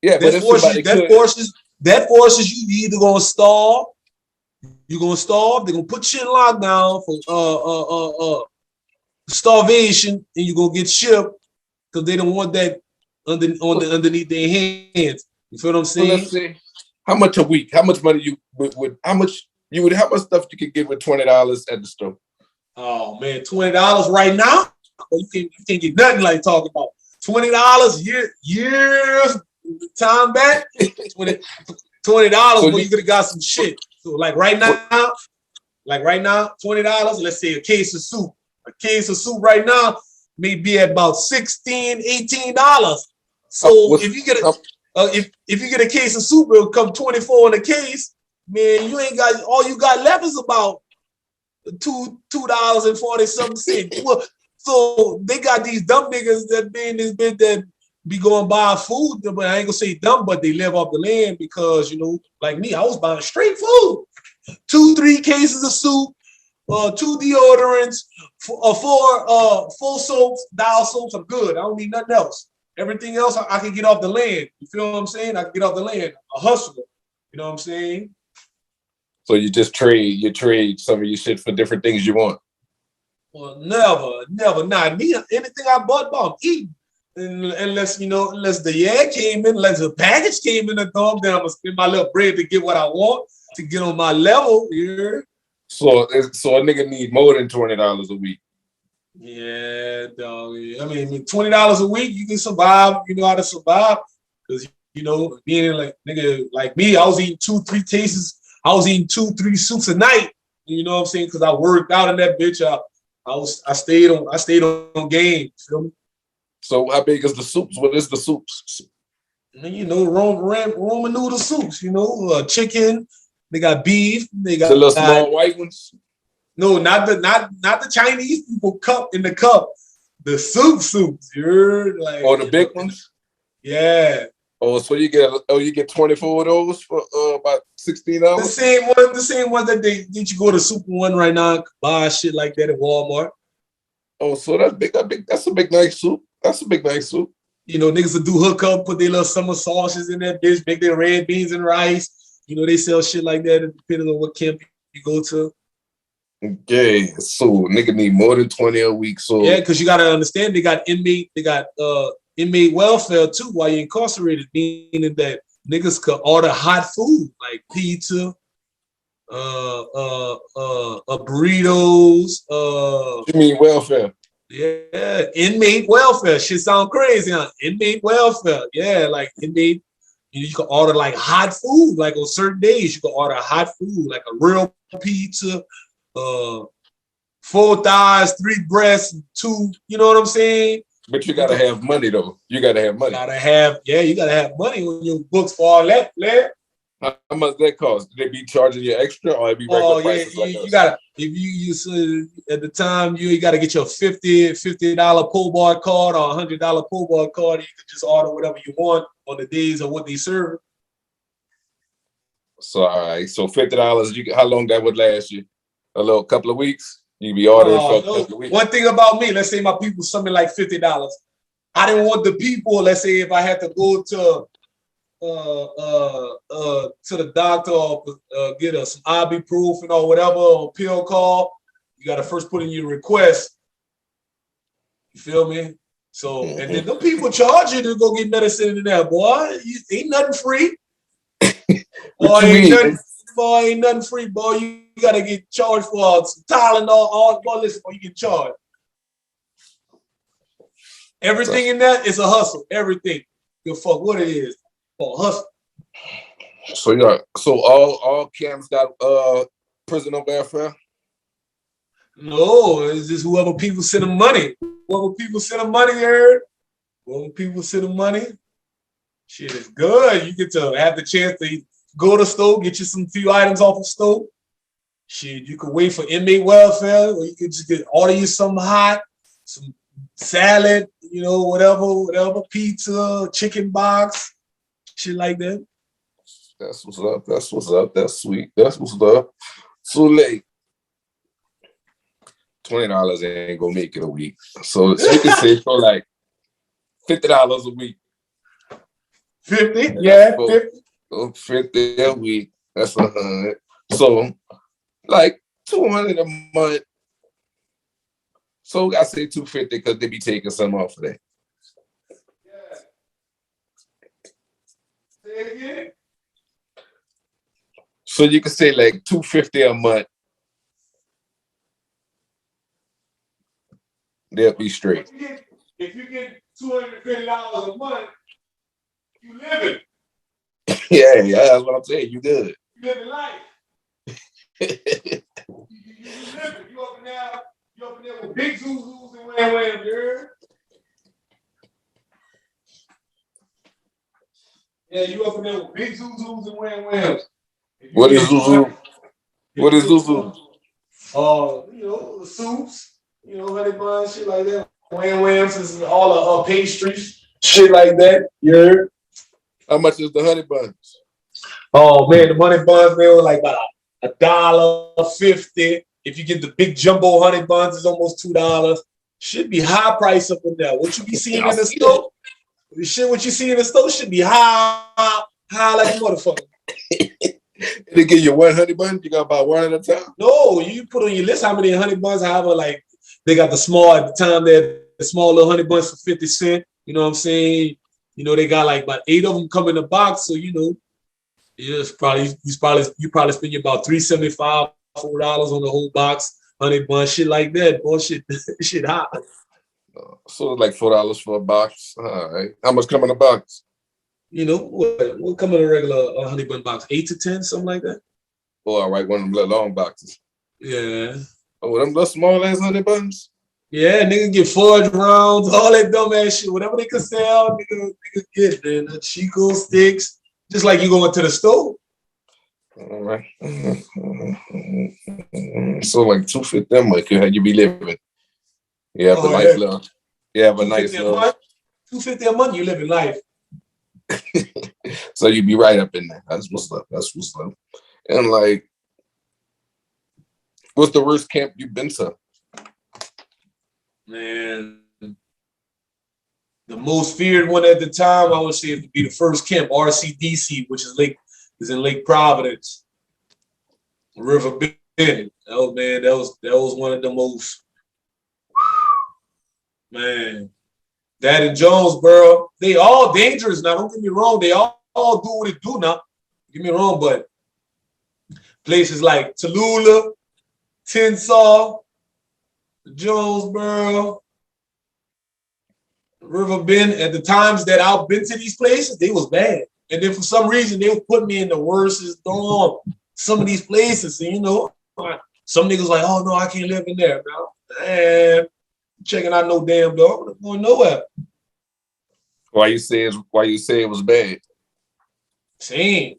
yeah, but that forces you either gonna starve, they're gonna put you in lockdown for starvation, and you're gonna get shipped because they don't want that underneath their hands. You feel what I'm saying? So let's say how much a week? How much money you would how much stuff you could get with $20 at the store? Oh man, $20 right now? You can't get nothing like talking about $20 years time back. $20 So you could have got some shit. So like right now, $20. Let's say a case of soup. A case of soup right now may be at about $16, $18. So if you get if you get a case of soup, it'll come 24 in a case. Man, you ain't got all you got left is about $2.40-something. Well, so they got these dumb niggas that be in this bit that be going buy food, but I ain't gonna say dumb, but they live off the land because like me, I was buying straight food. 2-3 cases of soup, 2 deodorants, 4 full soaps, dial soaps. I'm good. I don't need nothing else. Everything else I can get off the land. You feel what I'm saying? I can get off the land. A hustler. You know what I'm saying? So you just trade some of your shit for different things you want. Well, never, not me. Anything I bought, I'm eating. Unless the came in, unless the package came in the door, then I'm gonna spend my little bread to get what I want to get on my level here. So a nigga need more than $20 a week. Yeah, dog. I mean, $20 a week, you can survive. You know how to survive because being like nigga like me, I was eating 2-3 cases. I was eating 2-3 soups a night. You know what I'm saying? Because I worked I stayed on game. Feel me? So how big is the soups? What is the soups? Roman noodle soups. Chicken. They got beef. They got the little small white ones. No, not the Chinese people cup in the cup. The soups. You're like or the big ones. Yeah. Oh, so you get 24 of those for about $16. The same one that you go to Super One right now, buy shit like that at Walmart. Oh, so that's big. That's a big nice soup. That's a big nice soup. Niggas will do hookup, put their little summer sauces in that bitch, make their red beans and rice. They sell shit like that depending on what camp you go to. Okay, so nigga need more than 20 a week. So yeah, because you gotta understand they got inmate welfare too while you're incarcerated, meaning that niggas could order hot food like pizza, burritos. You mean welfare? Yeah, inmate welfare. Shit sound crazy, huh? Inmate welfare. Yeah, like inmate. You can order like hot food. Like on certain days, you can order hot food, like a real pizza, 4 thighs, 3 breasts, 2. You know what I'm saying? But you gotta have money though. You gotta have money. You gotta have money on your books for all that, man. How much that cost? Did they be charging you extra, or it be regular prices? You gotta. If you at the time you gotta get your $50 pull bar card or $100 pull bar card. You can just order whatever you want on the days of what they serve. So all right, so $50. How long that would last you? A couple of weeks. You be ordering for a couple of weeks. One thing about me, let's say my people something like $50. I didn't want the people. Let's say if I had to go to the doctor or get some ibuprofen or whatever or pill call, you got to first put in your request. You feel me? So and then the people charge you to go get medicine in there, boy. Ain't nothing free. Ain't nothing free, boy. You gotta get charged for some Tylenol. Listen, boy, you get charged. Everything in that is a hustle. Everything. Give a fuck what it is. For a hustle. So all camps got prisoner welfare? No, it's just whoever people send them money. Whoever people send them money, heard. when people send them money, shit is good. You get to have the chance to go to the store, get you some few items off the store. Shit, you could wait for inmate welfare, or you could just order you something hot, some salad, whatever, pizza, chicken box, shit like that. That's what's up. That's what's up. That's sweet. That's what's up. So like $20 ain't gonna make it a week. So you can say for like $50 a week. 50, yeah, 50. 50 a week. That's 100. So like 200 a month. So I say 250 because they be taking some off of that. Yeah. Say it again. So you can say like 250 a month. They'll be straight. If you get $250 a month, you living. Yeah, that's what I'm saying. You good. You living life. you living. You up in there with big zoos and wham, you heard? Yeah, you up in there with big zoos and wham. What is Zuzu? What is Zuzu? The soups, honey buns, shit like that. Whams is all the pastries, shit like that. You heard? How much is the honey buns? Oh man, the honey buns, man, was like about $1.50. If you get the big jumbo honey buns, it's almost $2. Should be high price up in there. What you be seeing in the store? What you see in the store should be high like a motherfucker. They give you one honey bun, you got about one at a time? No, you put on your list how many honey buns, however, like they got the small at the time, the small little honey buns for 50 cents. You know what I'm saying? They got like about 8 of them come in the box. So, you probably spend about $3.75, $4 on the whole box, honey bun, shit like that. Bullshit, shit hot. So it's like $4 for a box. All right. How much come in a box? What come in a regular honey bun box? 8 to 10, something like that. Oh, all right, one of them little long boxes. Yeah. Oh, them little small ass honey buns? Yeah, niggas get fudge rounds, all that dumb ass shit. Whatever they can sell, nigga get, man. The Chico sticks, just like you going to the store. All right. So like 250 a month, you be living. You have a nice little. You have a nice little. $250 a month, you living life. So you be right up in there. That's what's up. That's what's up. And like, what's the worst camp you've been to? Man, the most feared one at the time, I would say, it would be the first camp, RCDC, which is in Lake Providence, River Bend. That was one of the most. Man, that in Jonesboro, they all dangerous now. Don't get me wrong. They all do what it do now. Don't get me wrong, but places like Tallulah, Tensas, Jonesboro, River Bend, at the times that I've been to these places, they was bad. And then for some reason, they would put me in the worstest dorm, some of these places. And, some niggas like, oh, no, I can't live in there, bro. Man, checking out no damn dog. I'm going nowhere. Why you say it was bad? Same.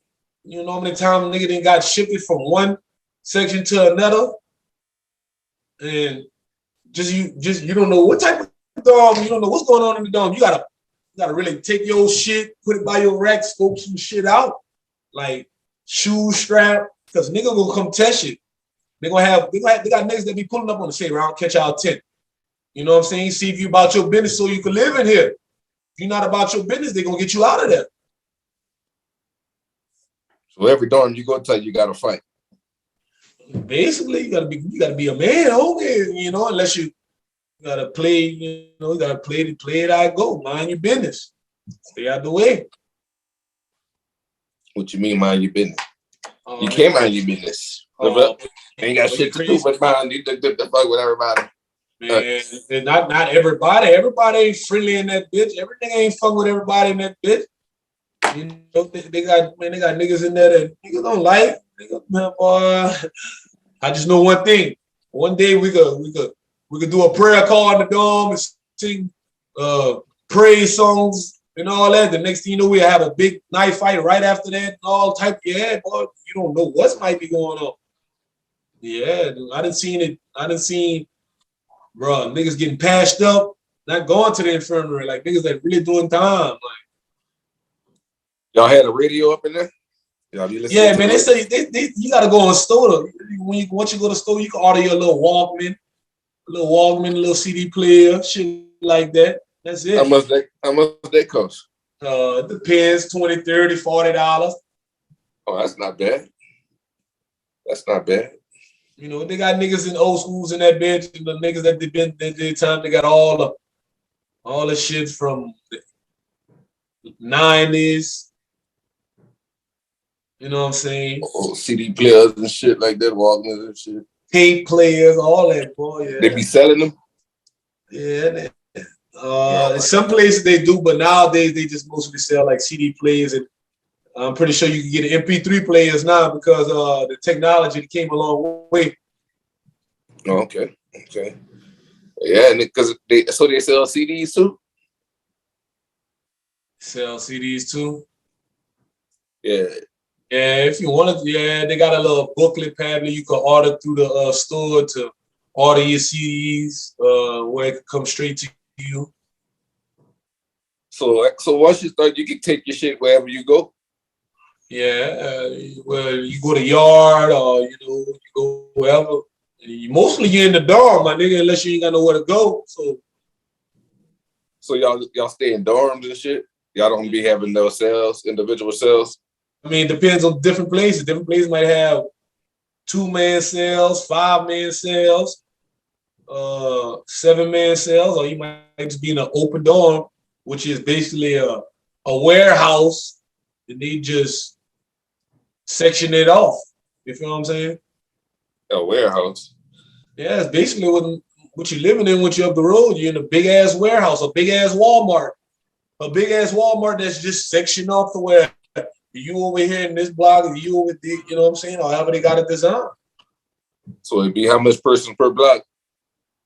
How many times nigga done got shifted from one section to another, and you don't know what type of dorm. You don't know what's going on in the dorm. You gotta really take your shit, put it by your rack, scope some shit out, like shoe strap, because nigga gonna come test you. They got niggas that be pulling up on the shit around, catch out 10. You know what I'm saying? See if you about your business so you can live in here. If you're not about your business, they're gonna get you out of there. So every dorm you go to, you gotta fight. Basically, you gotta be a man, okay, unless you gotta play, you gotta play it I go. Mind your business. Stay out the way. What you mean mind your business? You can't mind your business. Ain't got shit to do but mind you the fuck with everybody. Man, and not everybody. Everybody ain't friendly in that bitch. Everything ain't fuck with everybody in that bitch. They got niggas in there that niggas don't like. Man, boy. I just know one thing. One day we could do a prayer call in the dome and sing praise songs and all that. The next thing you know, we have a big knife fight right after that. And all type. Yeah, boy, you don't know what might be going on. Yeah, dude, I didn't seen it. I didn't seen, bro, niggas getting patched up, not going to the infirmary. Like niggas that really doing time. Like, Y'all had a radio up in there? Y'all be listening yeah, to man. the They say you gotta go in the store. Once you go to the store, you can order your little Walkman, a little CD player, shit like that. That's it. How much they cost? It depends, $20, $30, $40. Oh, that's not bad. That's not bad. You know, they got niggas in old schools in that bitch, and the niggas that did time, they got all the shit from the 90s. You know what I'm saying? Oh, CD players and shit like that, Walkmans and shit. Tape players, all that, boy. Yeah. They be selling them? Yeah. In some places they do, but nowadays they just mostly sell like CD players, and I'm pretty sure you can get MP3 players now because the technology came a long way. Oh, okay. Yeah, and because they sell CDs too? Sell CDs too. Yeah. Yeah, if you wanted to, yeah, they got a little booklet pamphlet you can order through the store to order your CDs, where it can come straight to you. So once you start, you can take your shit wherever you go. Yeah, well, you go to yard or you go wherever. Mostly you're in the dorm, my nigga, unless you ain't got nowhere to go. So y'all stay in dorms and shit. Y'all don't be having no cells, individual cells. I mean, it depends on different places. Different places might have 2-man cells, 5-man cells, 7-man cells, or you might just be in an open dorm, which is basically a warehouse, and they just section it off. You feel what I'm saying? A warehouse. Yeah, it's basically what you're living in when you're up the road. You're in a big ass warehouse, a big ass Walmart that's just sectioned off the where you over here in this block, and you over there, you know what I'm saying? Or however they got it designed. So it'd be how much person per block?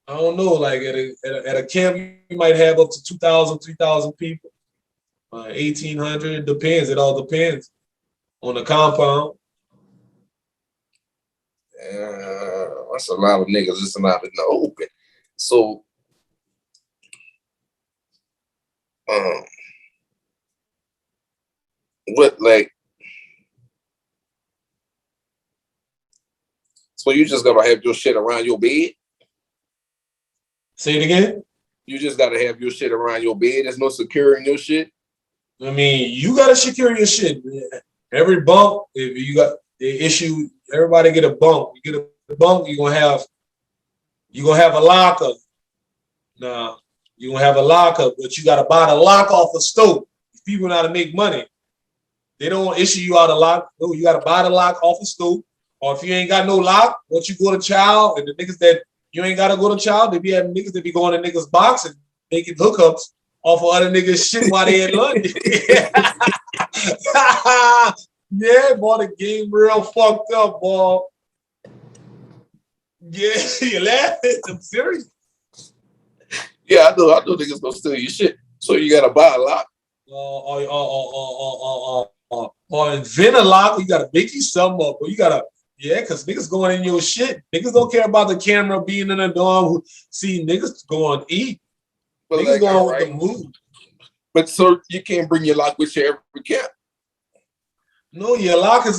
I don't know. Like at a camp, you might have up to 2,000, 3,000 people. 1,800. Depends. It all depends on the compound. That's a lot of niggas just out in the open. So, what like? So you just gotta have your shit around your bed? Say it again. You just gotta have your shit around your bed. There's no securing your shit. I mean, you gotta secure your shit. Every bunk, if you got the issue, everybody get a bunk. You get a bunk, you're gonna have a locker. Nah, you're gonna have a locker, but you gotta buy the lock off the stove. People know how to make money. They don't issue you out a lock. No, you gotta buy the lock off the stove. Or if you ain't got no lock, once you go to child, and the niggas that you ain't gotta go to child, they be having niggas that be going to niggas' box and making hookups off of other niggas' shit while they at lunch. Yeah, boy, the game real fucked up, boy. Yeah, you laughing? I'm serious. Yeah, I know niggas gonna steal your shit. So you gotta buy a lock. Or invent a lock. You gotta make you something up. Or you gotta, yeah, because niggas going in your shit. Niggas don't care about the camera being in the dorm. See, niggas going to eat. But niggas like, going right. with the mood. But so you can't bring your lock with you every camp. No, your locker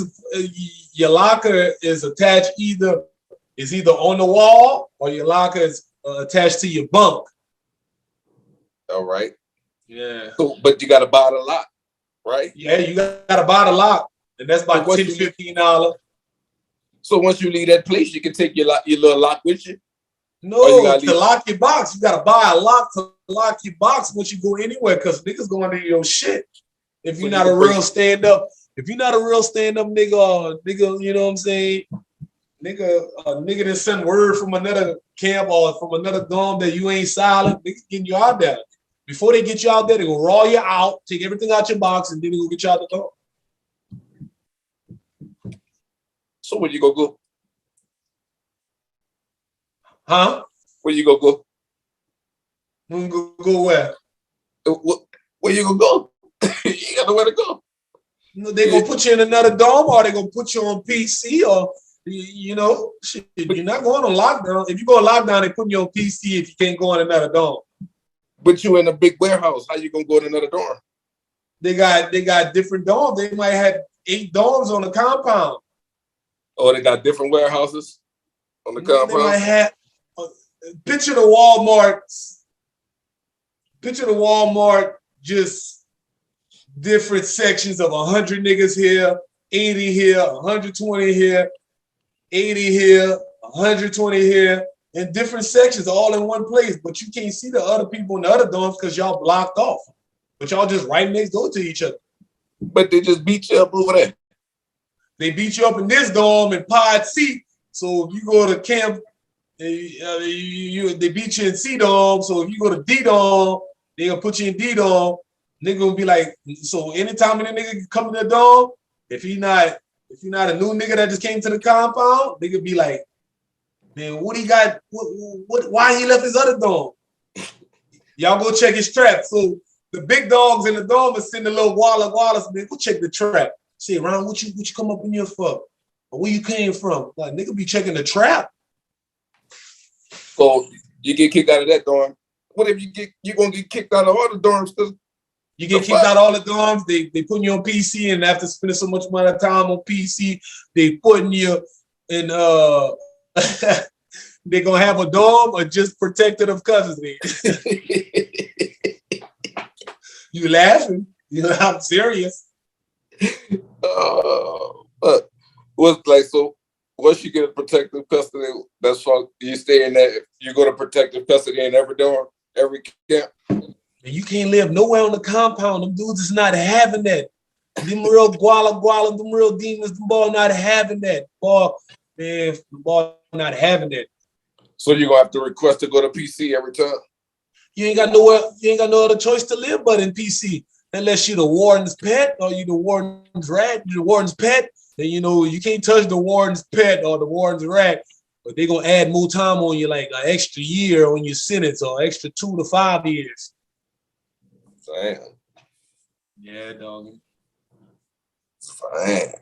is attached either on the wall or your locker is attached to your bunk. All right. Yeah. So, but you gotta buy the lock, right? Yeah, you gotta buy the lock, and that's about $10 to $15. So once you leave that place, you can take your little lock with you. No, to lock your box, you gotta buy a lock to lock your box once you go anywhere, because niggas going into your shit. If you're not a real stand up nigga, you know what I'm saying? Nigga that send word from another camp or from another dorm that you ain't silent, niggas getting you out there. Before they get you out there, they go roll you out, take everything out your box, and then they go get you out the door. So where you go? Huh? Where you go? Go where? Where you gonna go? You ain't got nowhere to go. You know, they gonna put you in another dome, or they gonna put you on PC, or you know, shit, you're not going on lockdown. If you go on lockdown, they put you on PC if you can't go in another dome. But you in a big warehouse. How you gonna go in another dorm? They got different domes. They might have 8 domes on the compound. Oh, they got different warehouses on the compound. They might have picture the Walmart. Picture the Walmart, just different sections of 100 niggas here, 80 here, 120 here, 80 here, 120 here, in different sections, all in one place. But you can't see the other people in the other dorms because y'all blocked off. But y'all just right next door to each other. But they just beat you up over there. They beat you up in this dorm in Pod C. So if you go to camp, they beat you in C dorm. So if you go to D dorm, they gonna put you in D dorm. Nigga gonna be like, so anytime any nigga come to the dorm, if you not a new nigga that just came to the compound, nigga be like, man, what he got? What? Why he left his other dorm? Y'all go check his trap. So the big dogs in the dorm are sending a little Wallace, man, go check the trap. Say, Ron, what you come up in here for? Or where you came from? Like, nigga be checking the trap. So you get kicked out of that dorm. What if you gonna get kicked out of all the dorms? You get kicked out of all the dorms, they putting you on PC, and after spending so much amount of time on PC, they putting you in they gonna have a dorm or just protective custody. You laughing? You know, I'm serious. But what's like, so once you get a protective custody, that's why you stay in that. You go to protective custody in every dorm, every camp. And you can't live nowhere on the compound. Them dudes is not having that. Them real guala, them real demons, them boy not having that. Boy, man, the boy not having that. So you're gonna have to request to go to PC every time. You ain't got no other choice to live but in PC. Unless you're the warden's pet or you the warden's rat, you're the warden's pet, then you know you can't touch the warden's pet or the warden's rat. But they're gonna add more time on you, like an extra year on your sentence or extra 2 to 5 years. Damn. Yeah, dog. Fine.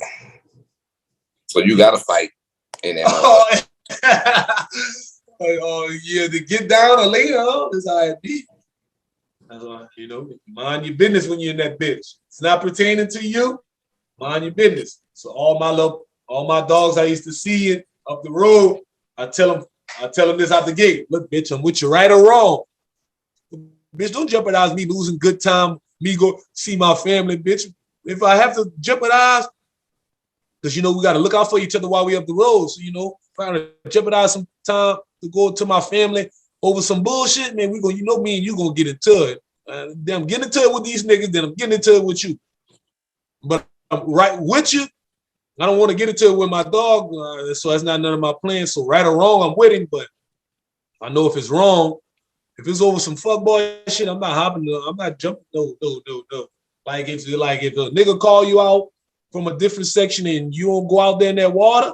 So you gotta fight in that. Oh, yeah, to get down or lay down is how it be. That's why, you know, mind your business when you're in that bitch. It's not pertaining to you. Mind your business. So all my dogs I used to see it up the road, I tell them this out the gate. Look, bitch, I'm with you right or wrong. Bitch, don't jeopardize me losing good time, me go see my family, bitch. If I have to jeopardize, because, you know, we got to look out for each other while we up the road. So, you know, if I to jeopardize some time to go to my family over some bullshit, man, we go, you know, me and you gonna get into it. Then I'm getting into it with these niggas, then I'm getting into it with you. But I'm right with you. I don't want to get into it with my dog, so that's not none of my plans. So right or wrong, I'm with him, but I know if it's wrong, if it's over some fuckboy shit, I'm not hopping. I'm not jumping. No. Like if a nigga call you out from a different section and you don't go out there in that water,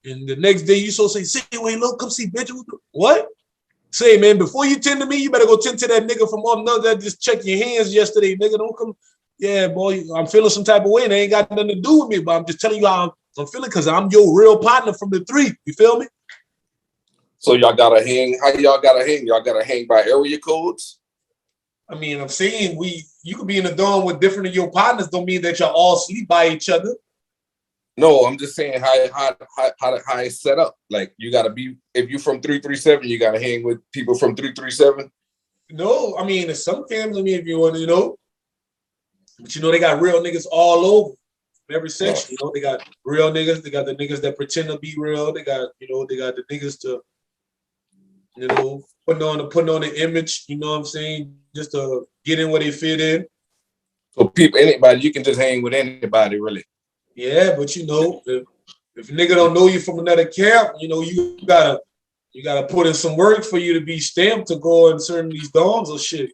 and the next day you say, wait, look, come see, bitch. What? Say, man, before you tend to me, you better go tend to that nigga from up north that just checked your hands yesterday, nigga. Don't come. Yeah, boy, I'm feeling some type of way. And they ain't got nothing to do with me, but I'm just telling you how I'm feeling because I'm your real partner from the 3. You feel me? So y'all gotta hang. How y'all gotta hang? Y'all gotta hang by area codes? I mean, I'm saying you could be in a dorm with different of your partners. Don't mean that y'all all sleep by each other. No, I'm just saying how it's set up. Like you gotta be, if you from 337, you gotta hang with people from 337. No, I mean, there's some families, I mean, if you want to know, but you know, they got real niggas all over every section. You know, they got real niggas, they got the niggas that pretend to be real, they got the niggas to, you know, putting on the image, you know what I'm saying, just to get in where they fit in. So anybody, you can just hang with anybody, really. Yeah, but you know, if a nigga don't know you from another camp, you know, you gotta put in some work for you to be stamped to go in certain these dorms or shit.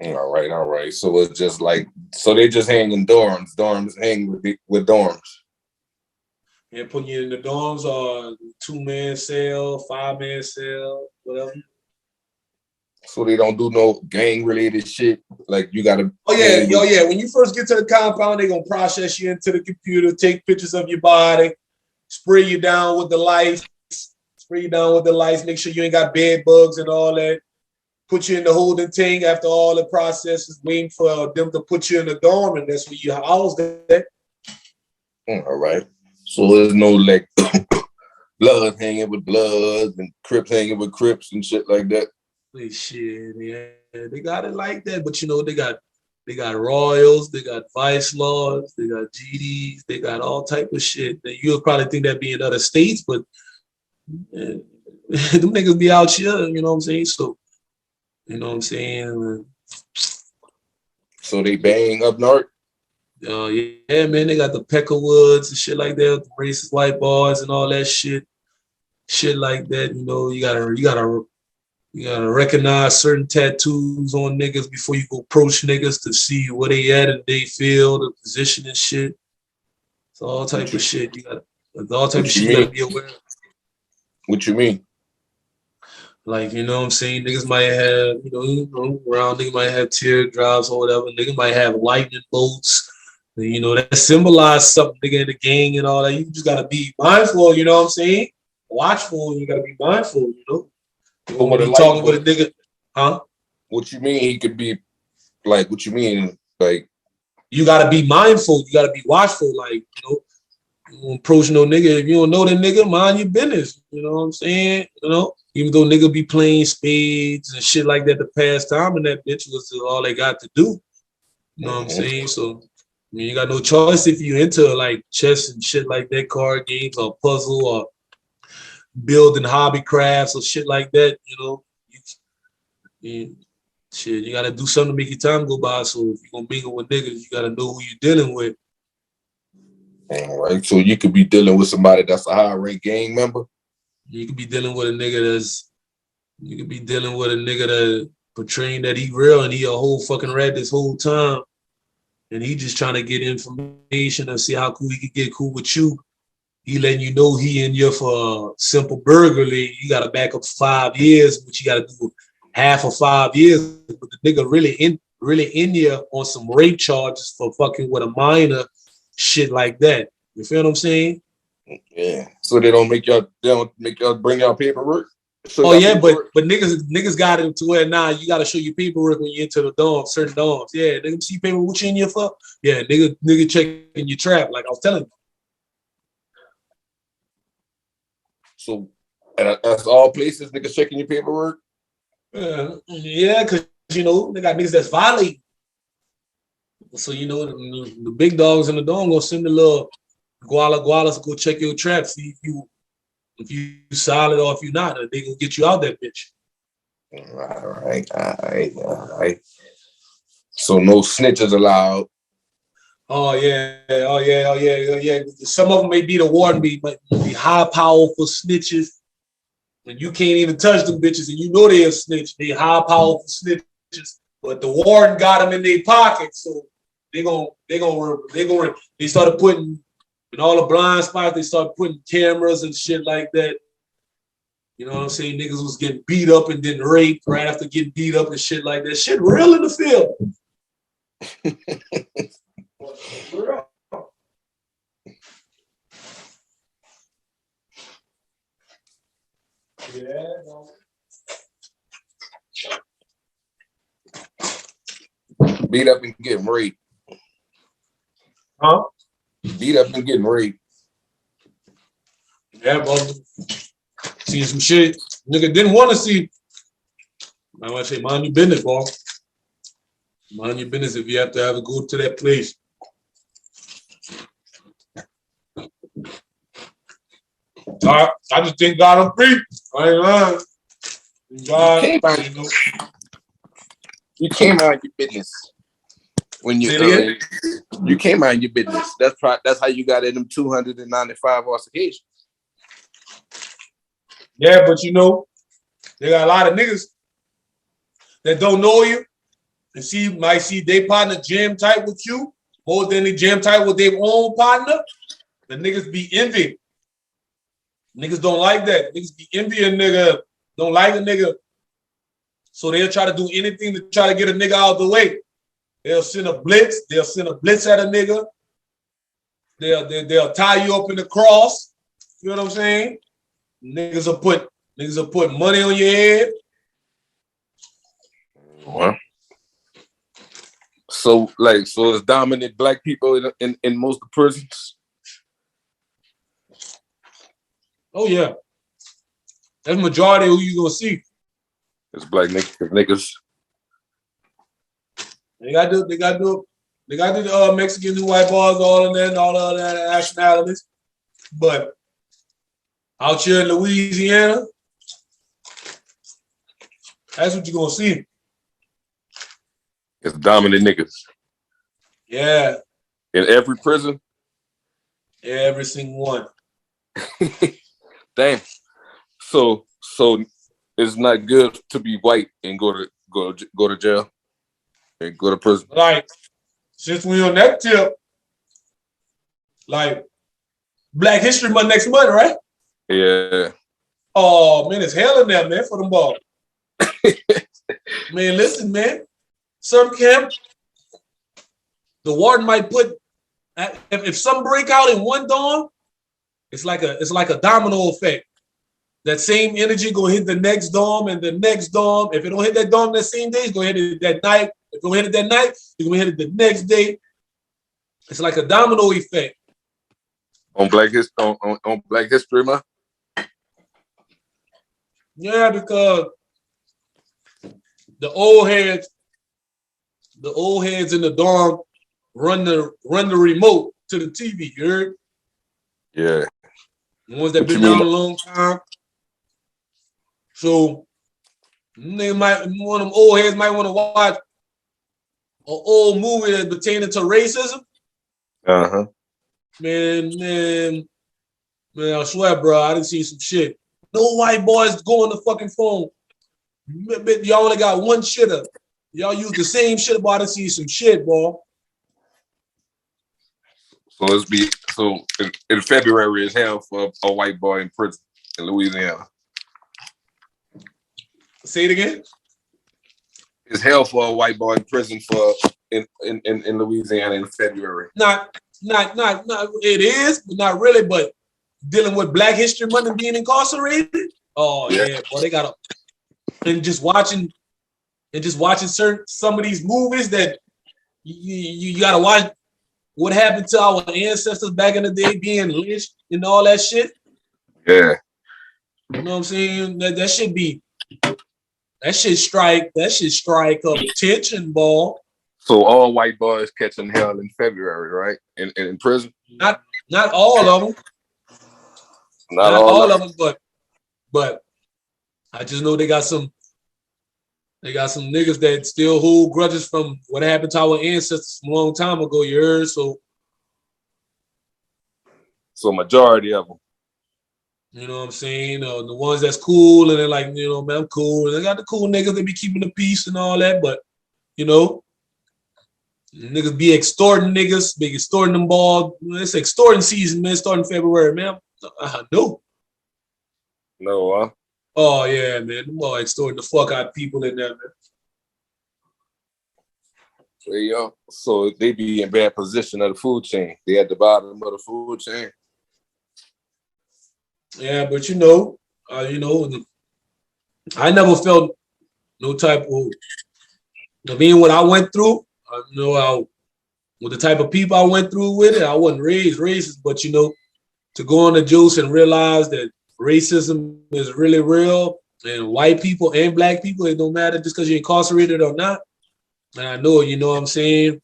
All right. So it's just like, so they just hang in dorms. Dorms hang with dorms. Yeah, putting you in the dorms or 2-man cell, 5-man cell, whatever. So they don't do no gang related shit. Like you gotta. Oh yeah. When you first get to the compound, they're gonna process you into the computer, take pictures of your body, spray you down with the lights, make sure you ain't got bed bugs and all that. Put you in the holding tank after all the processes, waiting for them to put you in the dorm, and that's where you housed at. All right. So there's no like blood hanging with bloods and Crips hanging with Crips and shit like that. Shit, yeah, they got it like that, but you know they got royals, they got vice lords, they got GDs, they got all type of shit. That you'll probably think that be in other states, but them niggas be out here, you know what I'm saying? So, you know what I'm saying? So they bang up north. Yeah, man, they got the Peckerwoods and shit like that, the racist white boys and all that shit like that. You know, you gotta recognize certain tattoos on niggas before you go approach niggas to see where they at and they feel the position and shit. It's all type of shit. You gotta be aware of. What you mean? Like, you know what I'm saying? Niggas might have, around niggas might have teardrops or whatever. Niggas might have lightning bolts. You know, that symbolize something, nigga, in the gang and all that. You just gotta be mindful, you know what I'm saying? Watchful, you gotta be mindful, you know. When you talking with a nigga, huh? What you mean he could be like, what you mean? Like, you gotta be mindful, you gotta be watchful, like, you know, you don't approach no nigga. If you don't know that nigga, mind your business. You know what I'm saying? You know, even though nigga be playing spades and shit like that the past time, and that bitch was all they got to do. You know what I'm saying? So I mean, you got no choice if you into like chess and shit like that, card games or puzzle or building hobby crafts or shit like that. You know, you gotta do something to make your time go by. So if you're gonna mingle with niggas, you gotta know who you're dealing with. All right. So you could be dealing with somebody that's a high rank gang member. You could be dealing with a nigga that portraying that he real and he a whole fucking rat this whole time. And he just trying to get information and see how cool he could get cool with you. He letting you know he in here for a simple burglary. You got to back up 5 years, but you got to do half of 5 years. But the nigga really in here on some rape charges for fucking with a minor, shit like that. You feel what I'm saying? Yeah. So they don't make y'all bring y'all paperwork. Oh yeah, paperwork? but niggas got it to where now you got to show your paperwork when you enter the dorm, certain dorms. Yeah, nigga see paper what you in here for? Yeah, nigga checking your trap, like I was telling you. So that's all places niggas checking your paperwork? Yeah, because you know they got niggas that's violating. So you know the big dogs in the dorm gonna send the little gualas to go check your trap, see if you solid or if you not, they gonna get you out that bitch. All right. So no snitches allowed. Oh yeah. Some of them may be the warden, but be high powerful snitches, and you can't even touch them bitches, and you know they a snitch. They high powerful snitches, but the warden got them in their pocket, so they started putting in all the blind spots. They started putting cameras and shit like that. You know what I'm saying? Niggas was getting beat up and then raped right after getting beat up and shit like that. Shit real in the field. Real. Yeah. Beat up and getting raped. Huh? Beat up and getting raped. Yeah, bro. See some shit nigga didn't want to see. I want to say, mind your business, bro. Mind your business if you have to have to go to that place. I just thank God I'm free. I ain't lying. God, you came out your business when you came out your business. That's how you got in them 295 altercations. Yeah, but you know, they got a lot of niggas that don't know you and might see their partner jam tight with you more than they jam tight with their own partner. The niggas be envy. Niggas don't like that. Niggas be envying nigga. Don't like a nigga So they'll try to do anything to try to get a nigga out of the way. They'll send a blitz. They'll send a blitz at a nigga. They'll tie you up in the cross. You know what I'm saying? Niggas will put money on your head. Well, so it's dominant black people in most of the prisons. Oh yeah, that's majority of who you gonna see. It's black niggas. They got the Mexicans and white boys, all of that, and all of that nationalities. But out here in Louisiana, that's what you're gonna see. It's dominant niggas. Yeah. In every prison? Every single one. Damn. So it's not good to be white and go to jail and go to prison. Like, since we on that tip, like Black History Month next month, right? Yeah. Oh man, it's hell in there, man, for them balls. Man, listen, man. Some camp, the warden might put if some break out in one dorm, it's like a domino effect. That same energy gonna hit the next dorm and the next dorm. If it don't hit that dorm that same day, it's gonna hit it that night. If it don't hit it that night, it's gonna hit it the next day. It's like a domino effect. On Black History Month? Yeah, because the old heads in the dorm run the remote to the TV, you heard? Yeah. The ones that been down a long time. So one of them old heads might want to watch an old movie that's pertaining to racism. Uh-huh. Man, I swear, bro, I didn't see some shit. No white boys go on the fucking phone. Y'all only got one shitter. Y'all use the same shit, but I didn't see some shit, boy. So in February is hell for a white boy in prison in Louisiana. Say it again. It's hell for a white boy in prison in Louisiana in February. Not. It is, but not really. But dealing with Black History Month and being incarcerated. Oh yeah, boy, they got and just watching some of these movies that you gotta watch. What happened to our ancestors back in the day being lynched and all that shit? Yeah. You know what I'm saying? That should strike up tension, ball. So all white boys catching hell in February, right? In prison? Not all of them. Not all of them, but I just know they got some niggas that still hold grudges from what happened to our ancestors a long time ago, you heard? So majority of them. You know what I'm saying? The ones that's cool and they're like, you know, man, I'm cool. And they got the cool niggas that be keeping the peace and all that, but you know, niggas be extorting niggas, be extorting them ball. It's extorting season, man, starting February, man. No. No, huh? Oh yeah, man. Them all extorting the fuck out of people in there, man. So, yeah. So they be in bad position of the food chain. They at the bottom of the food chain. Yeah, but you know, I never felt no type of, what I went through. With the type of people I went through with it, I wasn't raised racist, but you know, to go on the juice and realize that racism is really real, and white people and black people, it don't matter just because you're incarcerated or not. And I know, you know what I'm saying,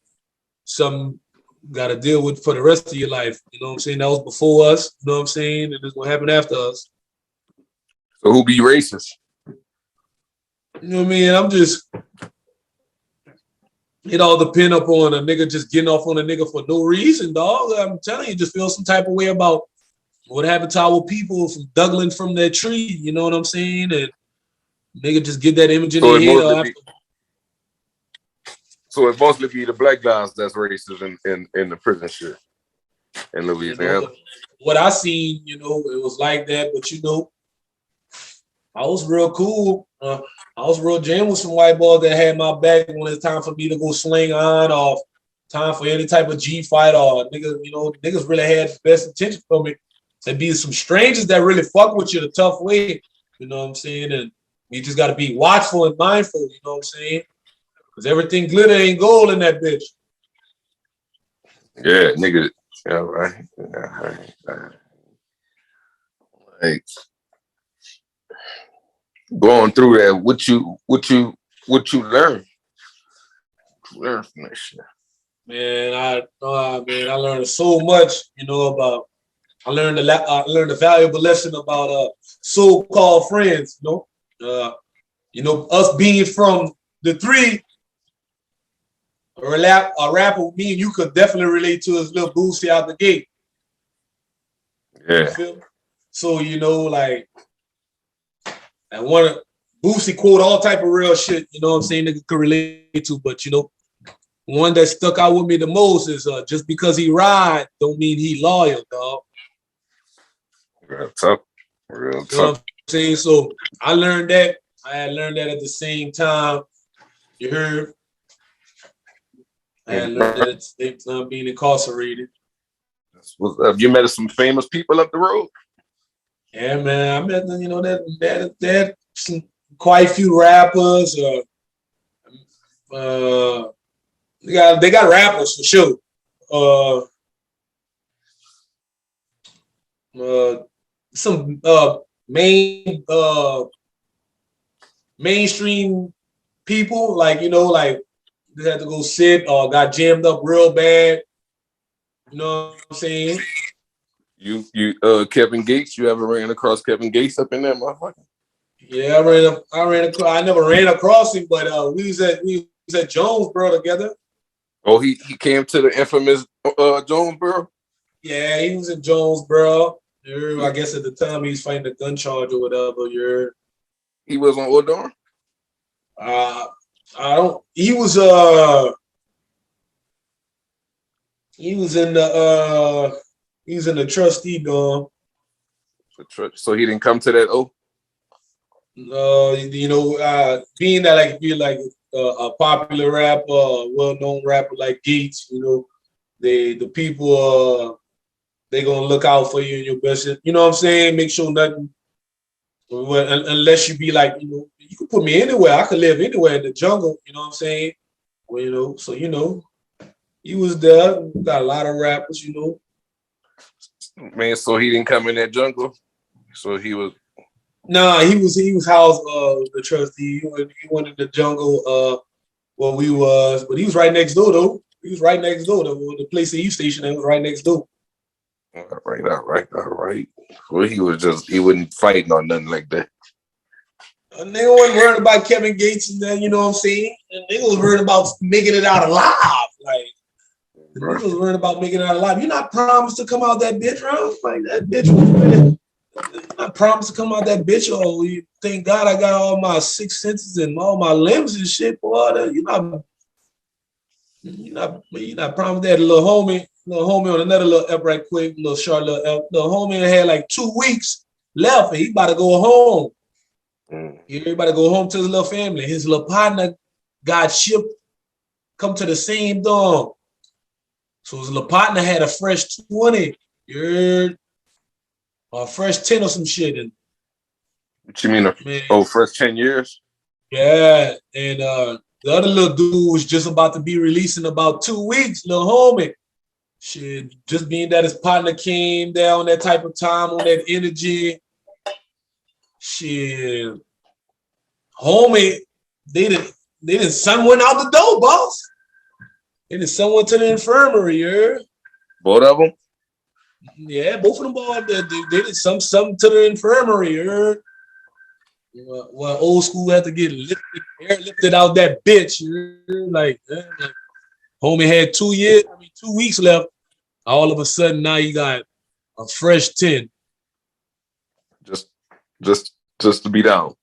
some got to deal with for the rest of your life. You know what I'm saying? That was before us. You know what I'm saying? And it's going to happen after us. So who be racist? You know what I mean? I'm just, it all depend upon a nigga just getting off on a nigga for no reason, dog. I'm telling you, just feel some type of way about what happened to our people from Douglas from that tree. You know what I'm saying? And nigga just get that image in their head. So it mostly be the black guys that's racist in the prison shit in Louisiana. You know, what I seen, you know, it was like that, but you know, I was real cool. I was real jam with some white boys that had my back when it's time for me to go sling on or time for any type of G fight or niggas, niggas really had the best intention for me. There'd be some strangers that really fuck with you the tough way, you know what I'm saying? And you just gotta be watchful and mindful, you know what I'm saying? Because everything glitter ain't gold in that bitch. Yeah, nigga. Yeah, right. Yeah, right. Like going through that, what you learn? Learn from that shit. Man, I learned so much, about. I learned a valuable lesson about so-called friends. Us being from the three, a rapper, me and you could definitely relate to his little Boosie out the gate. Yeah. You feel me? So like, I want to Boosie quote all type of real shit. You know what I'm saying? Nigga could relate to, but one that stuck out with me the most is just because he ride don't mean he loyal, dog. Real tough. You know what I'm saying? So I learned that. I had learned that at the same time. You heard? I had learned that at the same time being incarcerated. You met some famous people up the road? Yeah, man. I met that some quite a few rappers. They got rappers for sure. Some mainstream people, like they had to go sit or got jammed up real bad. You know what I'm saying? You Kevin Gates, you ever ran across Kevin Gates up in that motherfucker? Yeah, I never ran across him, but we was at Jonesboro together. Oh, he came to the infamous Jonesboro? Yeah, he was in Jonesboro. I guess at the time he was fighting a gun charge or whatever. He was on Odor? I don't. He was in the trustee dorm. So he didn't come to that Being that like if you're like a popular rapper, well-known rapper like Gates, the people they gonna look out for you in your best. You know what I'm saying? Make sure nothing. Unless you be like, you can put me anywhere. I could live anywhere in the jungle. You know what I'm saying? Well, so he was there. Got a lot of rappers. Man, so he didn't come in that jungle. So he was. Nah, he was housed the trustee. He went in the jungle where we was, but he was right next door though. He was right next door. The place that he stationed at was right next door. All right. Well, he wasn't fighting or nothing like that. A nigga wasn't worried about Kevin Gates and then, you know what I'm saying? And nigga was worried about making it out alive. Like, the nigga was worried about making it out alive. You're not promised to come out that bitch, bro. Like, that bitch was really, you're not promised to come out that bitch. Oh, you thank God I got all my six senses and all my limbs and shit, boy. You're not promised that. Little homie on another little up right quick, little short little up. Little homie had like 2 weeks left and he about to go home. Everybody go home to his little family. His little partner got shipped, come to the same dorm. So his little partner had a fresh 20, or a fresh 10 or some shit. And what you mean? Fresh 10 years? Yeah, and the other little dude was just about to be released in about 2 weeks, little homie. Shit, just being that his partner came there on that type of time, on that energy. Shit, homie, they didn't someone out the door, boss. They didn't someone to the infirmary, yeah. Both of them? Yeah, both of them boys. They did something to the infirmary, yeah. Well, old school had to get lifted out that bitch. Like, homie had 2 weeks left. All of a sudden, now you got a fresh 10. Just to be down.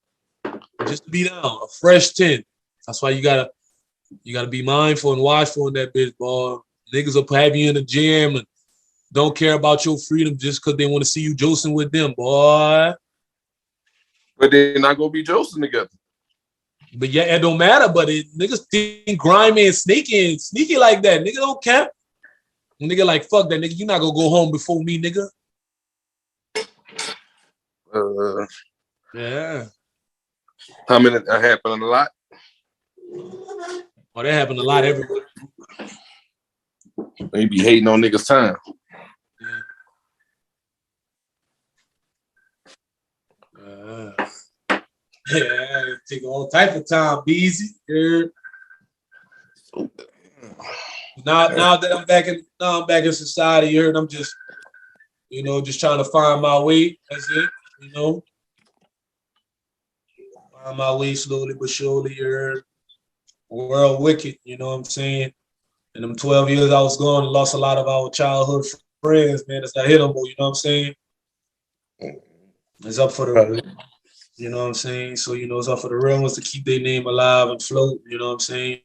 Just to be down, a fresh 10. That's why you gotta be mindful and watchful in that bitch, boy. Niggas will have you in the gym and don't care about your freedom just because they want to see you joking with them, boy. But they're not gonna be joking together. But yeah, it don't matter. But niggas think grimy and sneaky like that. Nigga don't care. Nigga like fuck that nigga. You not gonna go home before me, nigga. Yeah. How many that happen a lot? Oh, that happened a lot everywhere. They be hating on niggas' time. Yeah, it take all type of time, Beezy. Now that I'm back in society, you heard, I'm just, just trying to find my way. That's it, Find my way slowly but surely. You heard. World wicked, you know what I'm saying? In them 12 years I was gone, lost a lot of our childhood friends, man. It's not hitable, you know what I'm saying? It's up for the, you know what I'm saying? So, it's up for the real ones to keep their name alive and float, you know what I'm saying?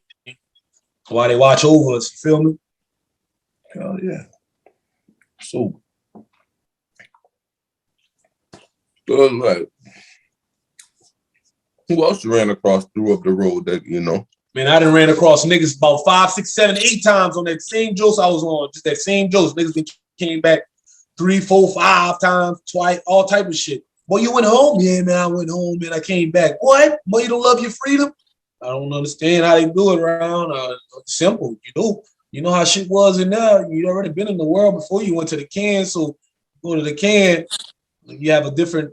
While they watch over us, you feel me? Hell yeah. So, like, who else you ran across through up the road that, Man, I done ran across niggas about 5, 6, 7, 8 times on that same jokes I was on. Just that same jokes. Niggas came back 3, 4, 5 times, twice, all type of shit. Boy, you went home? Yeah, man, I went home, man. I came back. What? Boy, you don't love your freedom? I don't understand how they do it around. Simple, You know how shit was in there. You already been in the world before you went to the can. So go to the can, you have a different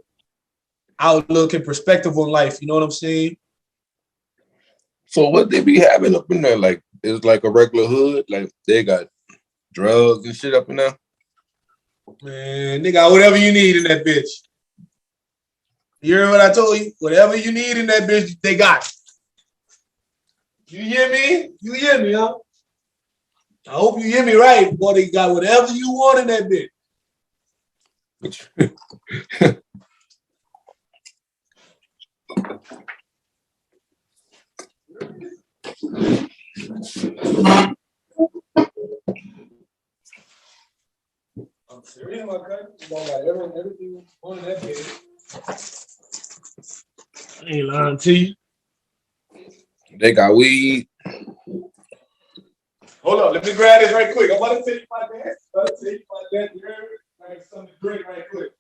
outlook and perspective on life. You know what I'm saying? So what they be having up in there? Like, it's like a regular hood? Like, they got drugs and shit up in there? Man, they got whatever you need in that bitch. You hear what I told you? Whatever you need in that bitch, they got. You hear me? You hear me, huh? I hope you hear me right. Boy, they got whatever you want in that bitch. I'm serious, my guy. You got everything on that bitch. I ain't lying to you. They got weed. Hold on, let me grab this right quick. I'm about to tell you about that. You heard me? I got something to drink right quick.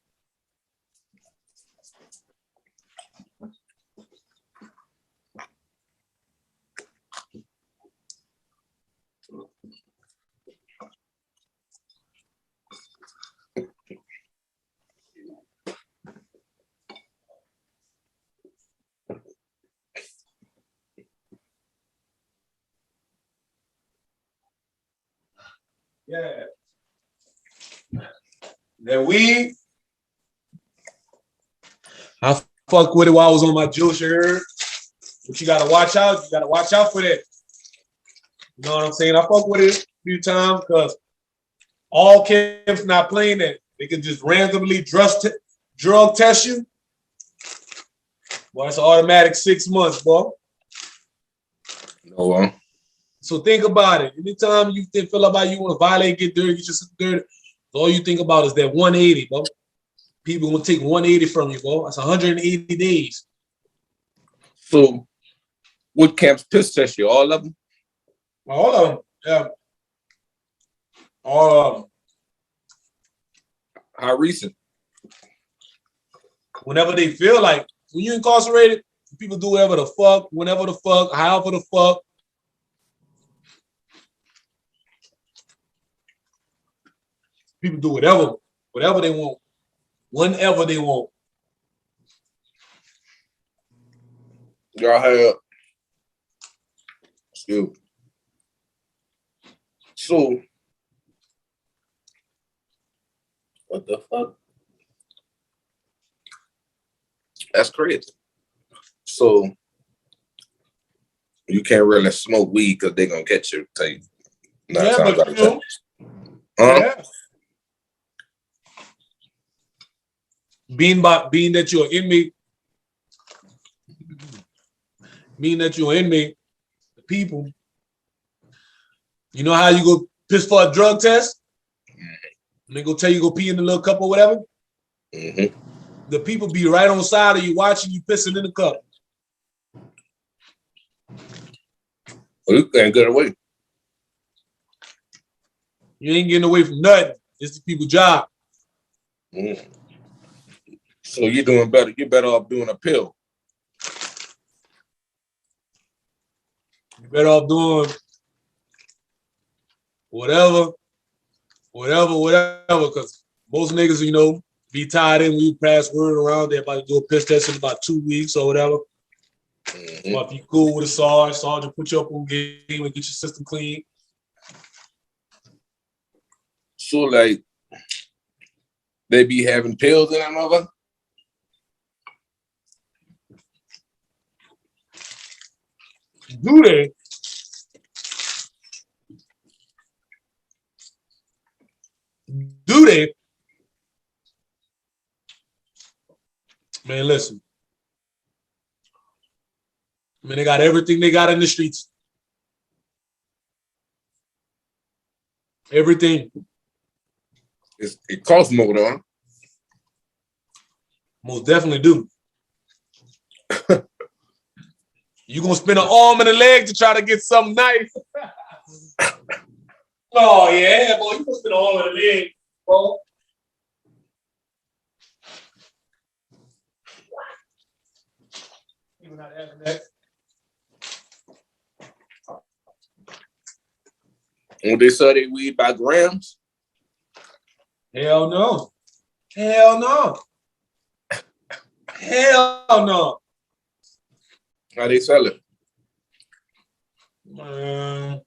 Yeah. That weed, I fuck with it while I was on my juice, you heard? But you gotta watch out. You gotta watch out for that. You know what I'm saying? I fuck with it a few times because all camps not playing that. They can just randomly drug test you. Boy, it's an automatic 6 months, boy. No. So think about it. Anytime you feel like you want to violate, get dirty, get yourself dirty, all you think about is that 180, bro. People gonna take 180 from you, bro. That's 180 days. So, what camps piss test you? All of them? All of them, yeah. All of them. How recent? Whenever they feel like, when you're incarcerated, people do whatever the fuck, whenever the fuck, however the fuck. People do whatever they want, whenever they want. Y'all have. Excuse me. So, what the fuck? That's crazy. So, you can't really smoke weed because they're going to catch you. Tell you. Yeah, but you know. Huh? Yeah. Being that you're an inmate, the people, you know how you go piss for a drug test? And they go tell you go pee in the little cup or whatever? Mm-hmm. The people be right on the side of you watching you pissing in the cup. Well, you can't get away. You ain't getting away from nothing. It's the people's job. Mm. So you're doing better. You're better off doing a pill. You better off doing whatever, because most niggas, you know, be tied in. We pass word around. They're about to do a piss test in about 2 weeks or whatever. Mm-hmm. Or if you cool with a sergeant put you up on game and get your system clean. So like, they be having pills in that mother. Do they? Do they? Man, listen. Man, they got everything they got in the streets. Everything. It costs more though. Huh? Most definitely do. You gonna spend an arm and a leg to try to get something nice. Oh yeah, boy, you gonna spend an arm and a leg, boy. You're not having that. When they sell their weed by grams, Hell no. Hell no. Hell no. how they sell it? Man,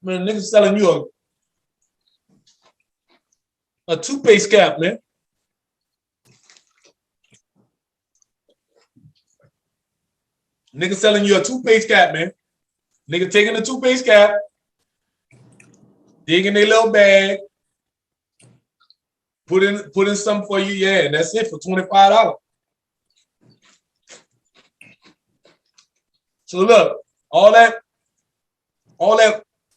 niggas selling you a toothpaste cap, man. Nigga selling you a toothpaste cap, man. Nigga taking the toothpaste cap, dig in their little bag, put in something for you, yeah, and that's it for $25. So look, all that,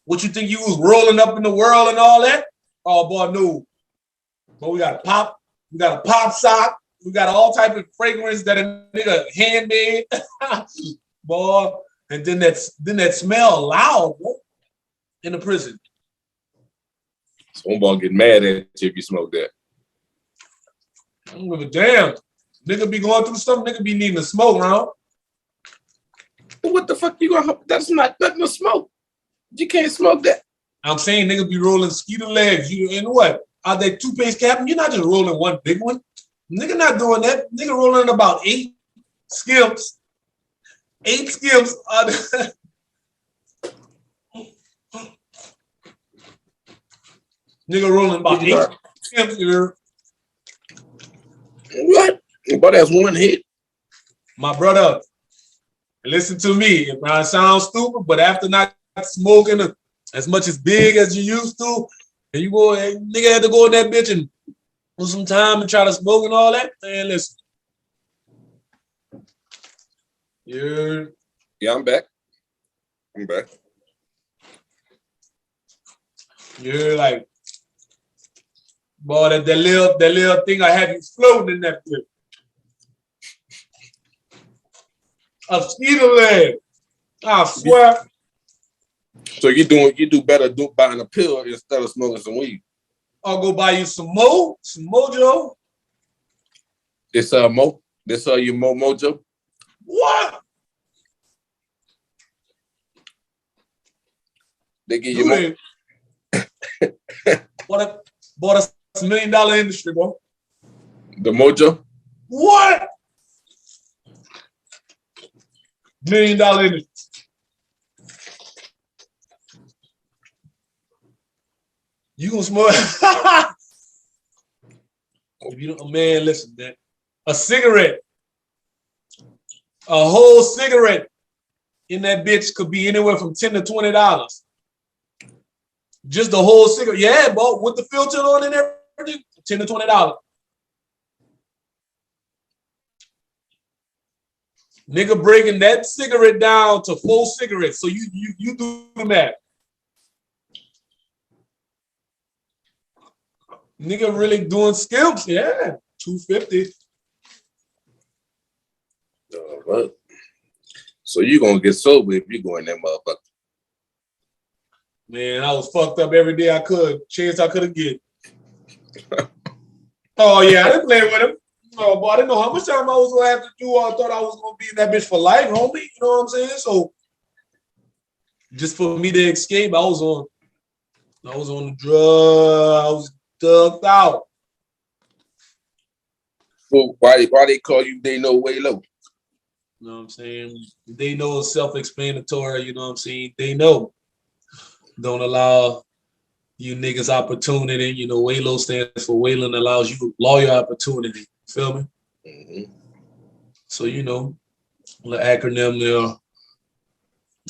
what you think you was rolling up in the world and all that? Oh boy, no. But we got a pop sock, we got all type of fragrance that a nigga handmade, boy. And then that smell loud, boy, in the prison. Some boy get mad at you if you smoke that. I don't give a damn. Nigga be going through something, nigga be needing to smoke, around. What the fuck you gonna? That's not nothing to smoke. You can't smoke that. I'm saying nigga be rolling skeeter legs. You and what? Are they toothpaste cap? You're not just rolling one big one. Nigga not doing that. Nigga rolling about 8 skims. 8 skims. Nigga rolling about 8 skims here. What? But that's one hit. My brother, listen to me. It might sound stupid, but after not smoking as much as big as you used to, and you go, nigga had to go in that bitch and put some time and try to smoke and all that. Man, listen. Yeah, I'm back. You're like, boy, that little thing I had you floating in that bitch. A mosquito leg. I swear. So you do better buying a pill instead of smoking some weed. I'll go buy you some mojo. They sell you mojo. What? They give you more. Bought a $1 million industry, bro. The mojo. What? $1 million industry. You gonna smoke? If you don't, man, listen, man. A cigarette, a whole cigarette in that bitch could be anywhere from $10 to $20. Just the whole cigarette, yeah, bro, with the filter on and everything, $10 to $20. Nigga breaking that cigarette down to 4 cigarettes. So you do the math. Nigga really doing skims, yeah. $250. What? So you gonna get sober if you go in that motherfucker. Man, I was fucked up every day I could. Chance I could have get. Oh yeah, I didn't play with him. No, but I didn't know how much time I was gonna have to do. I thought I was gonna be in that bitch for life, homie. You know what I'm saying? So just for me to escape, I was on the drug. I was ducked out. Well, why they call you Dayno way low? You know what I'm saying? They know it's self-explanatory, you know what I'm saying? They know. Don't allow you niggas opportunity. You know, WALO stands for Wayland allows you lawyer opportunity. Feel me? Mm-hmm. So, you know, the acronym there.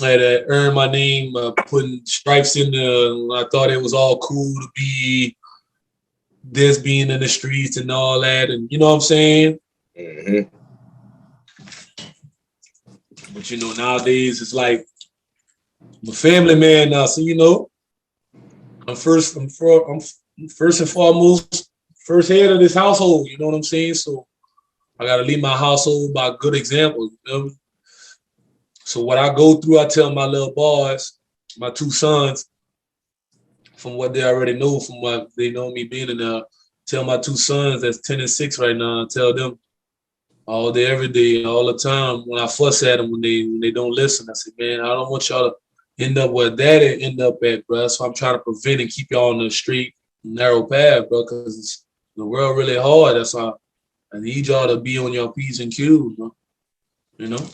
I had to earn my name, putting stripes in there. I thought it was all cool to be this being in the streets and all that. And you know what I'm saying? Mm-hmm. But you know, nowadays it's like I'm a family man now. So you know, I'm first and foremost first head of this household. You know what I'm saying? So I gotta lead my household by good example. You know? So what I go through, I tell my little boys, my two sons, from what they already know, from what they know me being in there. Tell my two sons that's 10 and 6 right now. Tell them all day, every day, all the time. When I fuss at them when they don't listen, I say, man, I don't want y'all to end up where daddy end up at, bro. So I'm trying to prevent and keep y'all on the straight, narrow path, bro, because the world really hard. That's why I need y'all to be on your P's and Q's, bro. You know?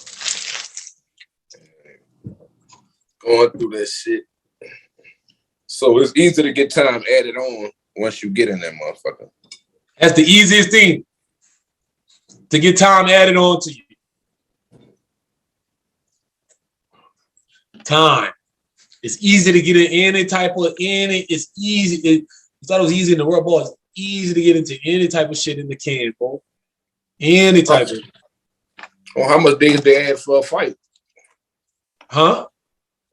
Going through that shit. So it's easy to get time added on once you get in that motherfucker. That's the easiest thing, to get time added on to you. Time. It's easy to get in any type of it's easy. You thought it was easy in the world, boy. It's easy to get into any type of shit in the can, bro. Any type of. Well, how much days they add for a fight? Huh?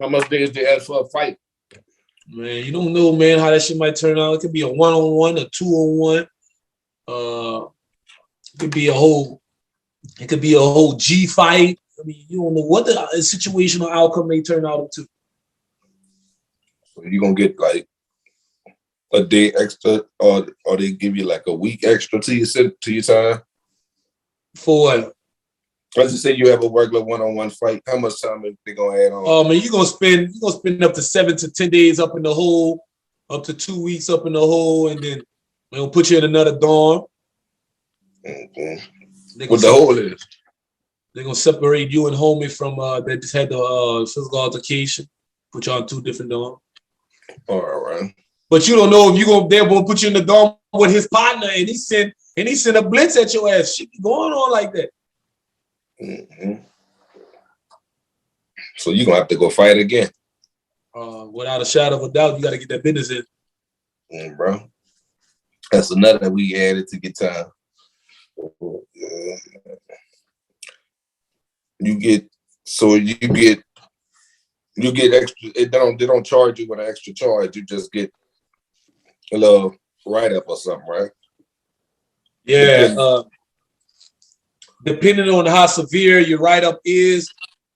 How much days they add for a fight? Man, you don't know, man, how that shit might turn out. It could be a 1-on-1, a 2-on-1. It could be a whole G fight. I mean, you don't know what the situational outcome may turn out into. So you're gonna get like a day extra, or they give you like a week extra to your time? For what? Let's just say you have a regular 1-on-1 fight. How much time are they gonna add on? Man, you're gonna spend up to 7 to 10 days up in the hole, up to 2 weeks up in the hole, and then they'll put you in another dorm. Mm-hmm. What the hole is? They're gonna separate you and homie from that just had the physical altercation. Put you on 2 different dorms. All right. But you don't know if they're gonna put you in the dorm with his partner and he sent a blitz at your ass. Shit be going on like that. Mm-hmm. So you're gonna have to go fight again. Without a shadow of a doubt, you gotta get that business in. Bro. That's another we added to get time. You get extra. They don't charge you with an extra charge. You just get a little write-up or something, right? Yeah. Depending on how severe your write-up is,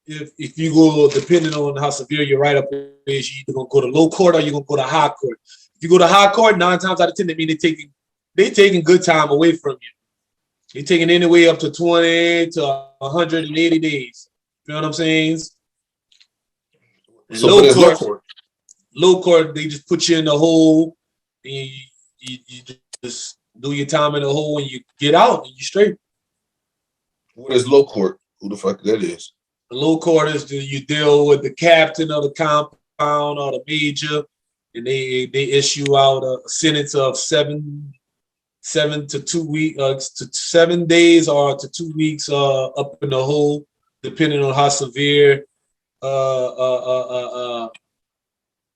if you go, depending on how severe your write-up is, you're either gonna go to low court or you're gonna go to high court. If you go to high court, 9 times out of 10, they mean they taking good time away from you. They're taking anywhere up to 20 to 180 days. You know what I'm saying? And So low court, they just put you in the hole and you just do your time in the hole and you get out and you straight. What is low court? Who the fuck that is? The low court is you deal with the captain of the compound or the major, and they issue out a sentence of 7 to 2 weeks, to 7 days or to 2 weeks up in the hole, depending on how severe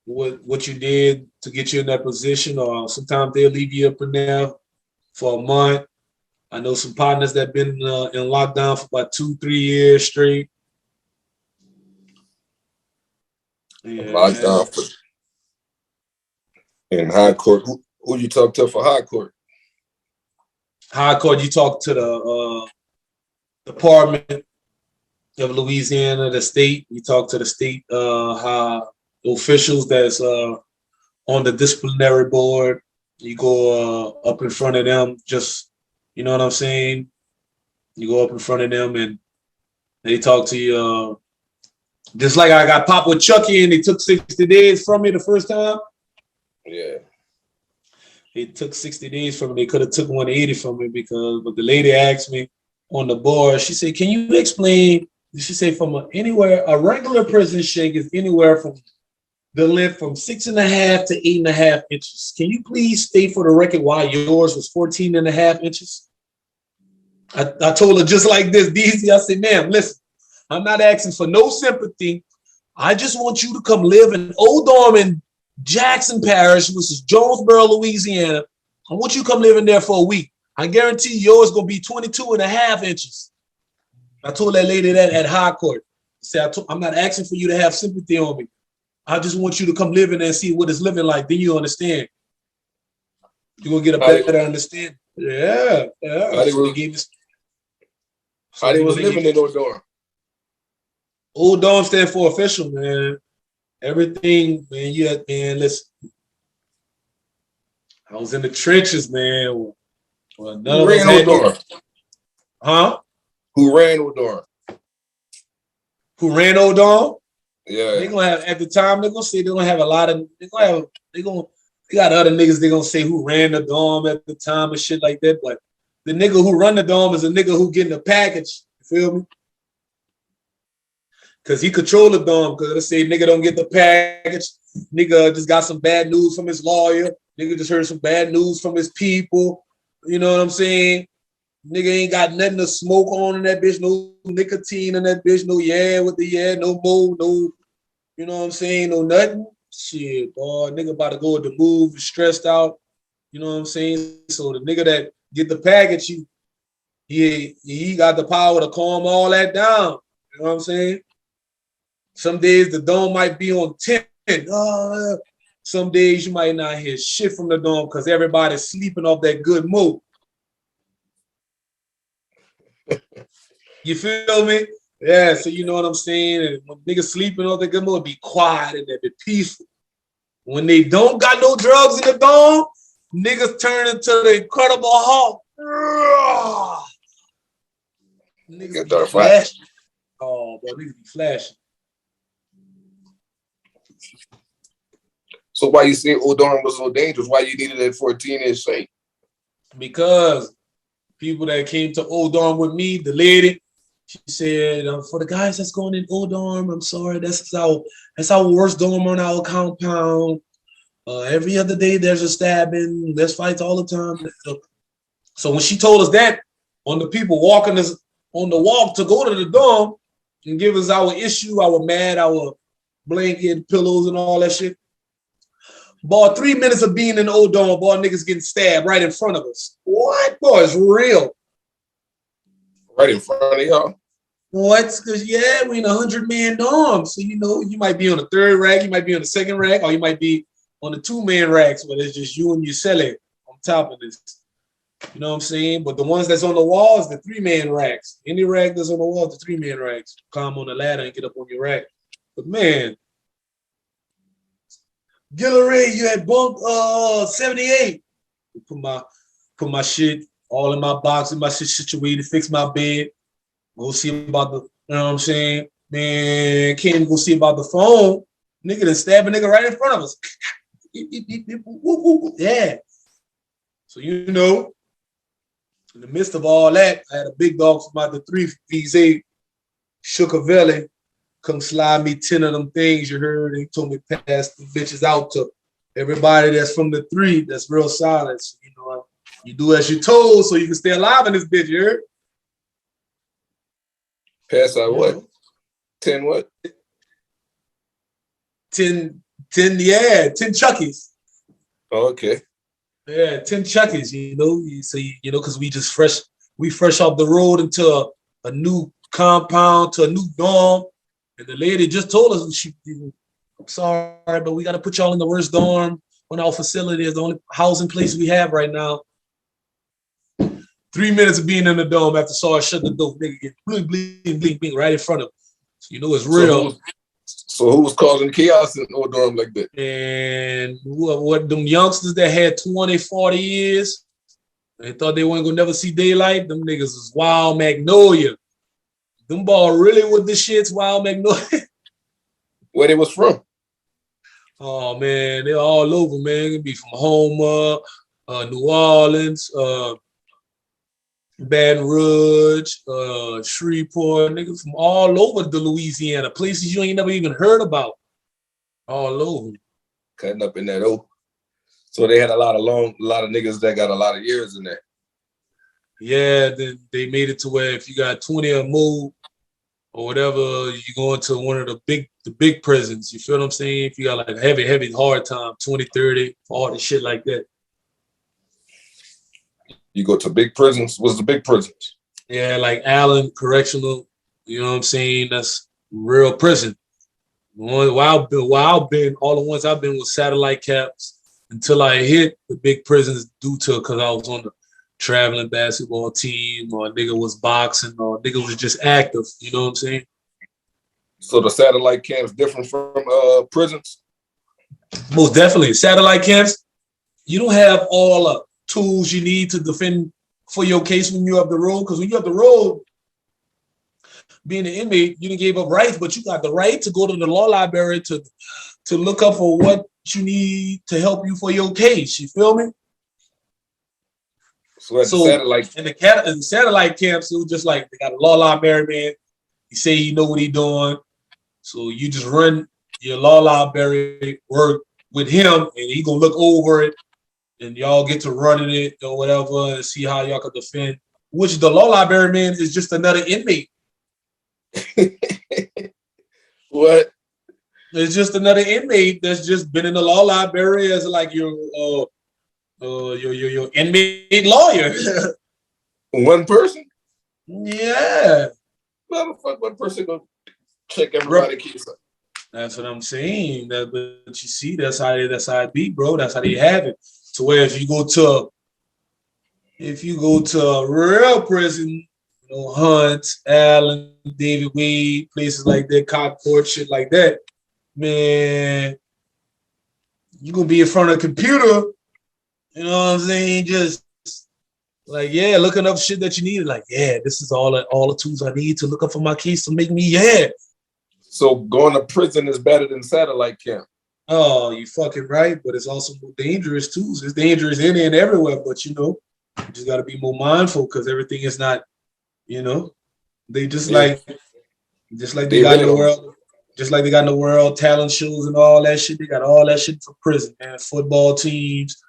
what you did to get you in that position, or sometimes they'll leave you up in there for a month. I know some partners that been in lockdown for about 2-3 years straight. Yeah, lockdown for in high court. Who you talk to for high court? High court, you talk to the department of Louisiana, the state. You talk to the state officials that's on the disciplinary board. You go up in front of them, just you know what I'm saying. You go up in front of them and they talk to you. Just like I got popped with Chucky and they took 60 days from me the first time. Yeah. They took 60 days from me. They could have took 180 from me but the lady asked me on the board, she said, can you explain? She said, from anywhere, a regular prison shake is anywhere from the length from 6.5 to 8.5 inches. Can you please state for the record why yours was 14.5 inches? I told her just like this, DZ. I said, ma'am, listen, I'm not asking for no sympathy. I just want you to come live in Old Dorm in Jackson Parish, which is Jonesboro, Louisiana. I want you to come live in there for a week. I guarantee yours is going to be 22.5 inches. I told that lady that at high court. I said, I'm not asking for you to have sympathy on me. I just want you to come live in there and see what it's living like. Then you understand. You're going to get a better understanding. Yeah. How they was living in Old Dorm? Old Dorm stand for official, man. Everything, man. Man, listen. I was in the trenches, man. Well, Who ran Old Dorm? Huh? Who ran Old Dorm? Who ran Old Dorm? Yeah. They gonna have at the time. They're gonna say they're gonna have a lot of. They got other niggas. They're gonna say who ran the dorm at the time and shit like that. But the nigga who run the dorm is a nigga who getting the package. You feel me? Cause he control the dorm. Cause let's say nigga don't get the package. Nigga just got some bad news from his lawyer. Nigga just heard some bad news from his people. You know what I'm saying? Nigga ain't got nothing to smoke on in that bitch. No nicotine in that bitch. No no more, no. You know what I'm saying? No nothing. Shit, boy. Nigga about to go with the move, stressed out. You know what I'm saying? So the nigga that get the package, he got the power to calm all that down. You know what I'm saying? Some days the dome might be on 10. Some days you might not hear shit from the dome because everybody's sleeping off that good mood. You feel me? Yeah, so you know what I'm saying? And when niggas sleeping off that good mood, be quiet and be peaceful. When they don't got no drugs in the dome, niggas turn into the Incredible Hulk. Niggas be flashing. Oh, boy, niggas be flashing. So why you say Old Dorm was so dangerous? Why you needed that 14-inch shake? Because people that came to Old Dorm with me, the lady, she said, for the guys that's going in Old Dorm, I'm sorry, that's our worst dorm on our compound. Every other day there's a stabbing, there's fights all the time. So when she told us that, on the people walking us on the walk to go to the dorm and give us our issue, our mat, our blanket, pillows, and all that shit. Boy, 3 minutes of being in the Old Dorm, boy, niggas getting stabbed right in front of us. What? Boy, it's real. Right in front of y'all? What? Because, yeah, we in 100-man dorm. So, you know, you might be on the third rack, you might be on the second rack, or you might be on the 2-man racks where it's just you and your celly on top of this. You know what I'm saying? But the ones that's on the walls, the 3-man racks. Any rack that's on the wall, the 3-man racks. Climb on the ladder and get up on your rack. But, man, Gilleray, you at bunk 78. Put my shit all in my box, in my shit situated, fix my bed, go see about the, you know what I'm saying? Man, can't even go see about the phone. Nigga done stab a nigga right in front of us. Yeah. So you know, in the midst of all that, I had a big dog from out the 3 VZ, Shookavelli, come slide me 10 of them things you heard. He told me pass the bitches out to everybody that's from the 3 that's real solid. So, you know, you do as you're told so you can stay alive in this bitch, you heard? Pass out what? 10 what? 10, yeah, 10 Chuckies. Oh, okay. Yeah, 10 Chuckies, you know. So, you know, because we fresh off the road into a new compound, to a new dorm. And the lady just told us, I'm sorry, but we got to put y'all in the worst dorm on our facility. It's the only housing place we have right now. 3 minutes of being in the dome after saw it shut the door, nigga get blink, blink, blink, blink right in front of him. So you know it's real. So who was causing chaos in the dorm like that? And what them youngsters that had 20, 40 years, they thought they weren't gonna never see daylight. Them niggas was Wild Magnolia. Them ball really with the shits, Wild Magnolia. Where they was from? Oh man, they're all over, man. It could be from Houma, New Orleans, Baton Rouge, Shreveport, niggas from all over the Louisiana, places you ain't never even heard about. All over. Cutting up in that O. So they had a lot of niggas that got a lot of years in there. Yeah, then they made it to where if you got 20 or more or whatever, you go into one of the big prisons. You feel what I'm saying? If you got like a heavy, hard time, 20, 30, 40, shit like that. You go to big prisons? What's the big prisons? Yeah, like Allen Correctional, you know what I'm saying? That's real prison. While I've been, all the ones I've been was satellite caps until I hit the big prisons because I was on the traveling basketball team, or a nigga was boxing, or a nigga was just active. You know what I'm saying? So the satellite camps different from prisons? Most definitely. Satellite camps, you don't have all the tools you need to defend for your case when you're up the road. Because when you're up the road, being an inmate, you didn't give up rights, but you got the right to go to the law library to look up for what you need to help you for your case. You feel me? So at the satellite in the satellite camps, it was just like they got a law library man. He say he know what he doing, so you just run your law library work with him, and he gonna look over it, and y'all get to running it or whatever, and see how y'all can defend. Which the law library man is just another inmate. What? It's just another inmate that's just been in the law library as like your inmate lawyer. One person? Yeah. How the fuck one person gonna check everybody's case up? That's what I'm saying. But you see, that's how it be, bro. That's how they have it. To where if you go to a real prison, you know, Hunt, Allen, David Wade, places like that, Cockport, shit like that, man, you're gonna be in front of a computer, you know what I'm saying? Just like, yeah, looking up shit that you need. Like, yeah, this is all the tools I need to look up for my case to make me, yeah. So going to prison is better than satellite camp. Oh, you fucking right, but it's also more dangerous too. It's dangerous in and everywhere, but you know, you just gotta be more mindful because everything is not, you know, they just like they got in the world, just like they got in the world talent shows and all that shit. They got all that shit for prison, man. Football teams,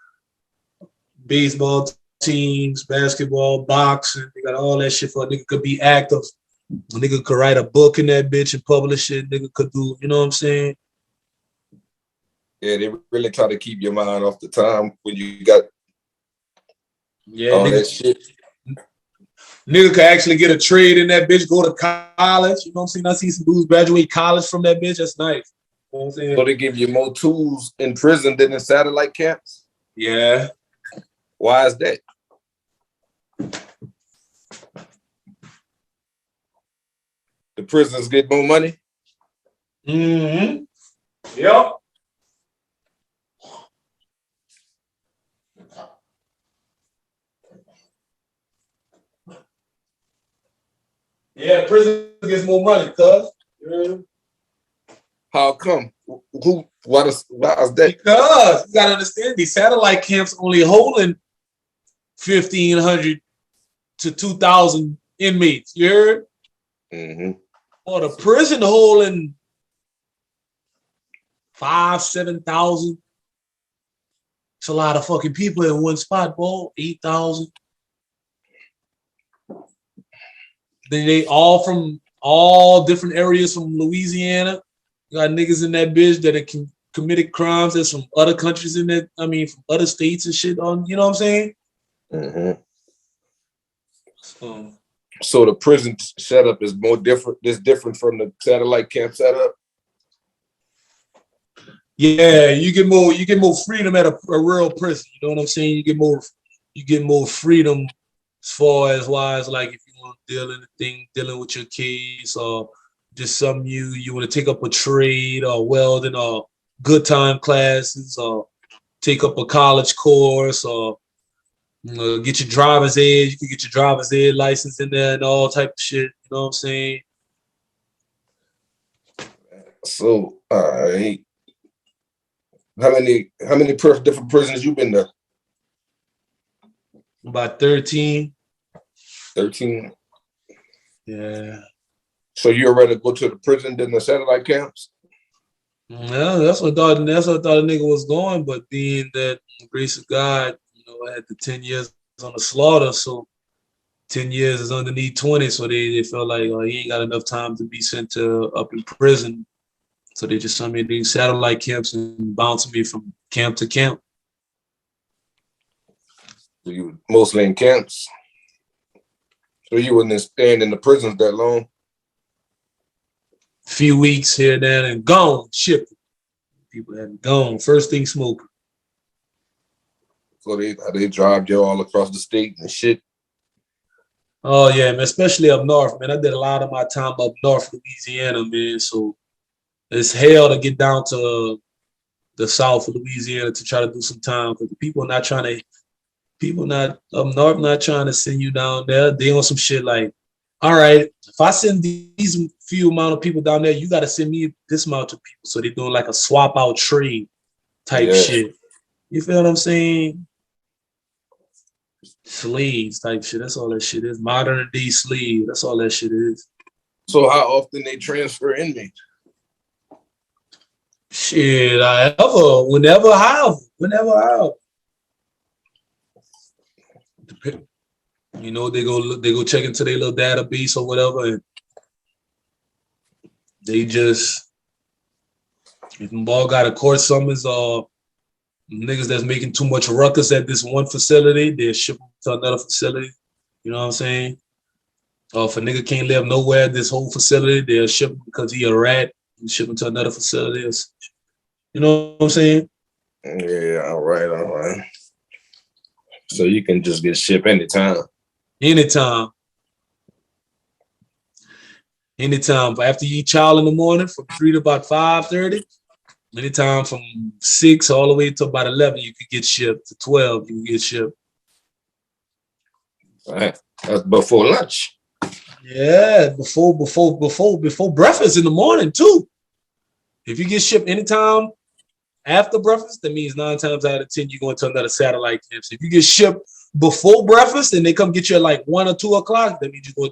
baseball teams, basketball, boxing. They got all that shit for a nigga could be active. A nigga could write a book in that bitch and publish it. Nigga could do, you know what I'm saying? Yeah, they really try to keep your mind off the time when you got all that shit. Nigga could actually get a trade in that bitch, go to college. You know what I'm saying? I see some dudes graduate college from that bitch. That's nice. You know what I'm saying? So they give you more tools in prison than in satellite camps? Yeah. Why is that? The prisons get more money? Mm-hmm. Yep. Yeah, prison gets more money, cuz. Yeah. How come? Why is that? Because you gotta understand these satellite camps only holding 1,500 to 2,000 inmates. You heard? Mm-hmm. Or the prison holding 5,000-7,000. It's a lot of fucking people in one spot, boy. 8,000. Then they all from all different areas from Louisiana. You got niggas in that bitch that have committed crimes that's from other countries in that, I mean, from other states and shit on, you know what I'm saying? Mm-hmm. So the prison setup is more different. It's different from the satellite camp setup. Yeah, you get more freedom at a real prison. You know what I'm saying? You get more freedom as far as wise, like if you want to dealing with your kids, or just something you want to take up a trade or welding or good time classes, or take up a college course, or get your driver's ed. You can get your driver's ed license in there and all type of shit. You know what I'm saying? So, how many different prisons you been to? About 13. 13. Yeah. So you'd rather go to the prison than the satellite camps? Yeah, that's what I thought. That's what I thought a nigga was going. But being that the grace of God, I had the 10 years on the slaughter, so 10 years is underneath 20. So they felt like he ain't got enough time to be sent to up in prison. So they just sent me to these satellite camps and bouncing me from camp to camp. So you were mostly in camps. So you wouldn't stand in the prisons that long? Few weeks here and there and gone, shipping. People had gone. First thing smoking. So they drive you all across the state and shit. Oh yeah, man, especially up north, man. I did a lot of my time up north, Louisiana, man. So it's hell to get down to the south of Louisiana to try to do some time, because people not up north not trying to send you down there. They on some shit like, all right, if I send these few amount of people down there, you got to send me this amount of people. So they're doing like a swap out trade type shit. You feel what I'm saying? Slaves type shit. That's all that shit is. Modern day slave. That's all that shit is. So how often they transfer inmates? Shit, whenever, how. They go check into their little database or whatever, and they just, if the ball got a court summons or niggas that's making too much ruckus at this one facility, they'll ship them to another facility. You know what I'm saying? Or if a nigga can't live nowhere at this whole facility, they'll ship him because he a rat and ship him to another facility. You know what I'm saying? Yeah, all right. So you can just get shipped anytime. Anytime. But after you eat chow in the morning from 3 to about 5:30, anytime from 6 all the way to about 11, you could get shipped. To 12, you can get shipped. All right. That's before lunch. Yeah, before breakfast in the morning too. If you get shipped anytime after breakfast, that means 9 times out of 10 you're going to another satellite camp. So if you get shipped before breakfast and they come get you at like 1 or 2 o'clock, that means you're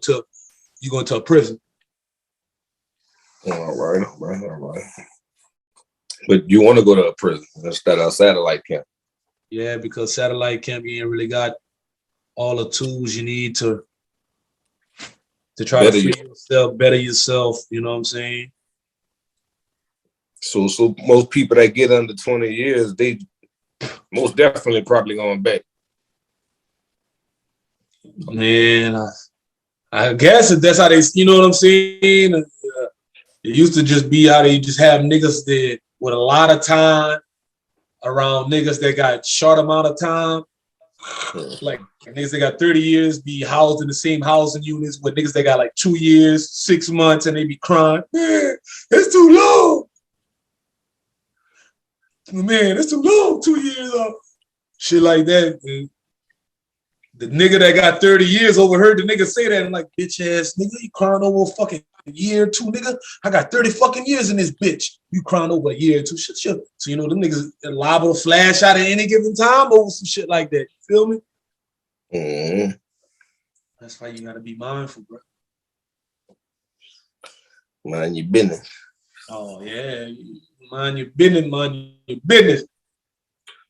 going to a prison. All right. But you want to go to a prison instead of a satellite camp? Yeah, because satellite camp, you ain't really got all the tools you need to try to free yourself, better yourself. You know what I'm saying? So most people that get under 20 years, they most definitely probably going back. Man, I guess that's how they, you know what I'm saying? It used to just be how they just have niggas there with a lot of time around niggas that got short amount of time. Like niggas that got 30 years be housed in the same housing units with niggas that got like 2 years, 6 months, and they be crying, man, it's too long. Man, it's too long, 2 years off. Shit like that. Man. The nigga that got 30 years overheard the nigga say that and like, bitch ass nigga, you crying over a fucking year or two, nigga? I got 30 fucking years in this bitch. You crying over a year or two. Shit. So, them niggas liable to flash out at any given time over some shit like that. You feel me? Mm-hmm. That's why you gotta be mindful, bro. Mind your business. Oh, yeah. Mind your business.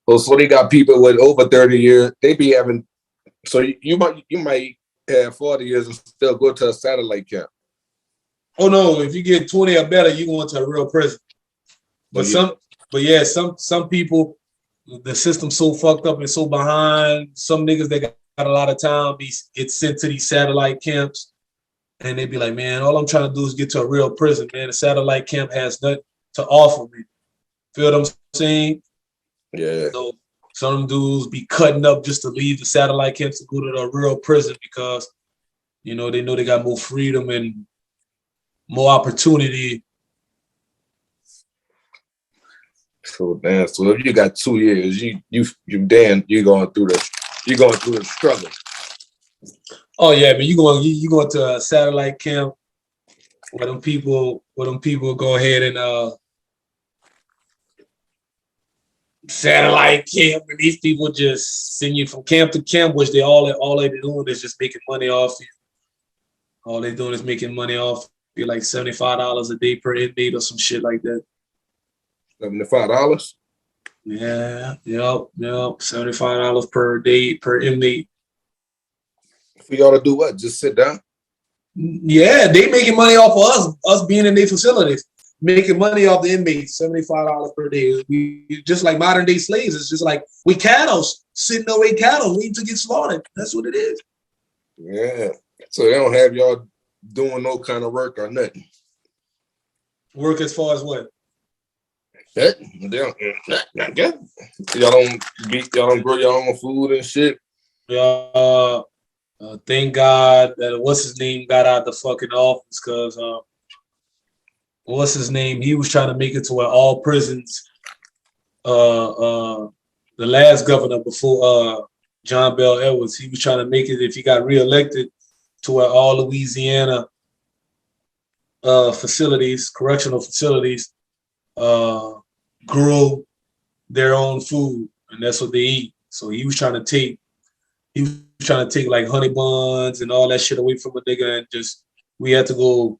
So they got people with over 30 years. They be having, so you might have 40 years and still go to a satellite camp. Oh no, if you get 20 or better, you going to a real prison. But some people, the system's so fucked up and so behind. Some niggas that got a lot of time get sent to these satellite camps, and they be like, man, all I'm trying to do is get to a real prison, man. The satellite camp has nothing to offer me. Feel what I'm saying? Yeah. So Some of them dudes be cutting up just to leave the satellite camps to go to the real prison because, they know they got more freedom and more opportunity. So damn. So if you got 2 years, you're going through the struggle. Oh yeah, man, you going to a satellite camp where them people go ahead and satellite camp, and these people just send you from camp to camp, which all they doing is just making money off you. All they doing is making money off you, like $75 a day per inmate or some shit like that. $75. Yeah, yep, $75 per day per inmate. For y'all to do what? Just sit down? Yeah, they making money off of us being in their facilities, making money off the inmates, $75 per day. We just like modern day slaves. It's just like we cattle sitting away cattle waiting to get slaughtered. That's what it is. Yeah. So they don't have y'all doing no kind of work or nothing. Work as far as what? That not good. Y'all don't grow your own food and shit. Thank God that what's his name got out the fucking office because what's his name? He was trying to make it to where all prisons. The last governor before John Bell Edwards, he was trying to make it if he got reelected to where all Louisiana correctional facilities, grow their own food, and that's what they eat. So he was trying to take like honey buns and all that shit away from a nigga, and just we had to go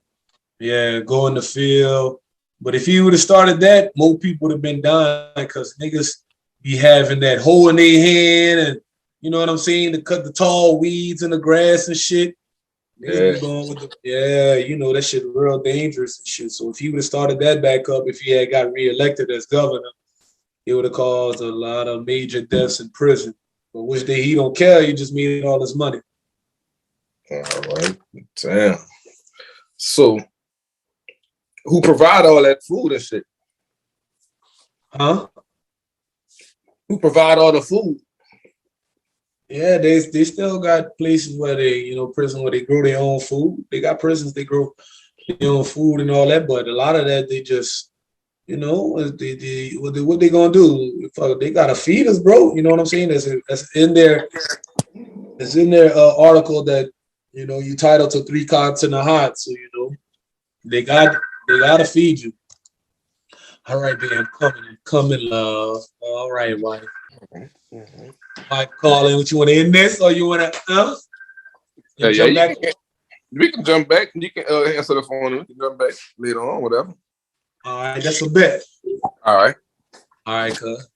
in the field. But if he would have started that, more people would have been dying because niggas be having that hole in their hand and you know what I'm saying, to cut the tall weeds in the grass and shit. Niggas be going with that shit real dangerous and shit. So if he would have started that back up, if he had got reelected as governor, it would have caused a lot of major deaths in prison. But which day he don't care, he just made all his money. All right. Damn. So who provide all that food and shit? Huh? Who provide all the food? Yeah, they still got places where they, prison where they grow their own food. They got prisons they grow their own food and all that, but a lot of that they just, what they gonna do? Fuck, they gotta feed us, bro. You know what I'm saying? That's in there. It's in their article that you titled to 3 Cots in a Hot, so they gotta feed you. All right, babe, I'm coming, love. All right, wife. Mm-hmm. I call in. What you want to end this, or you want to? Jump back. We can jump back. You can answer the phone. We can jump back later on, whatever. All right, that's a bet. All right, cuz.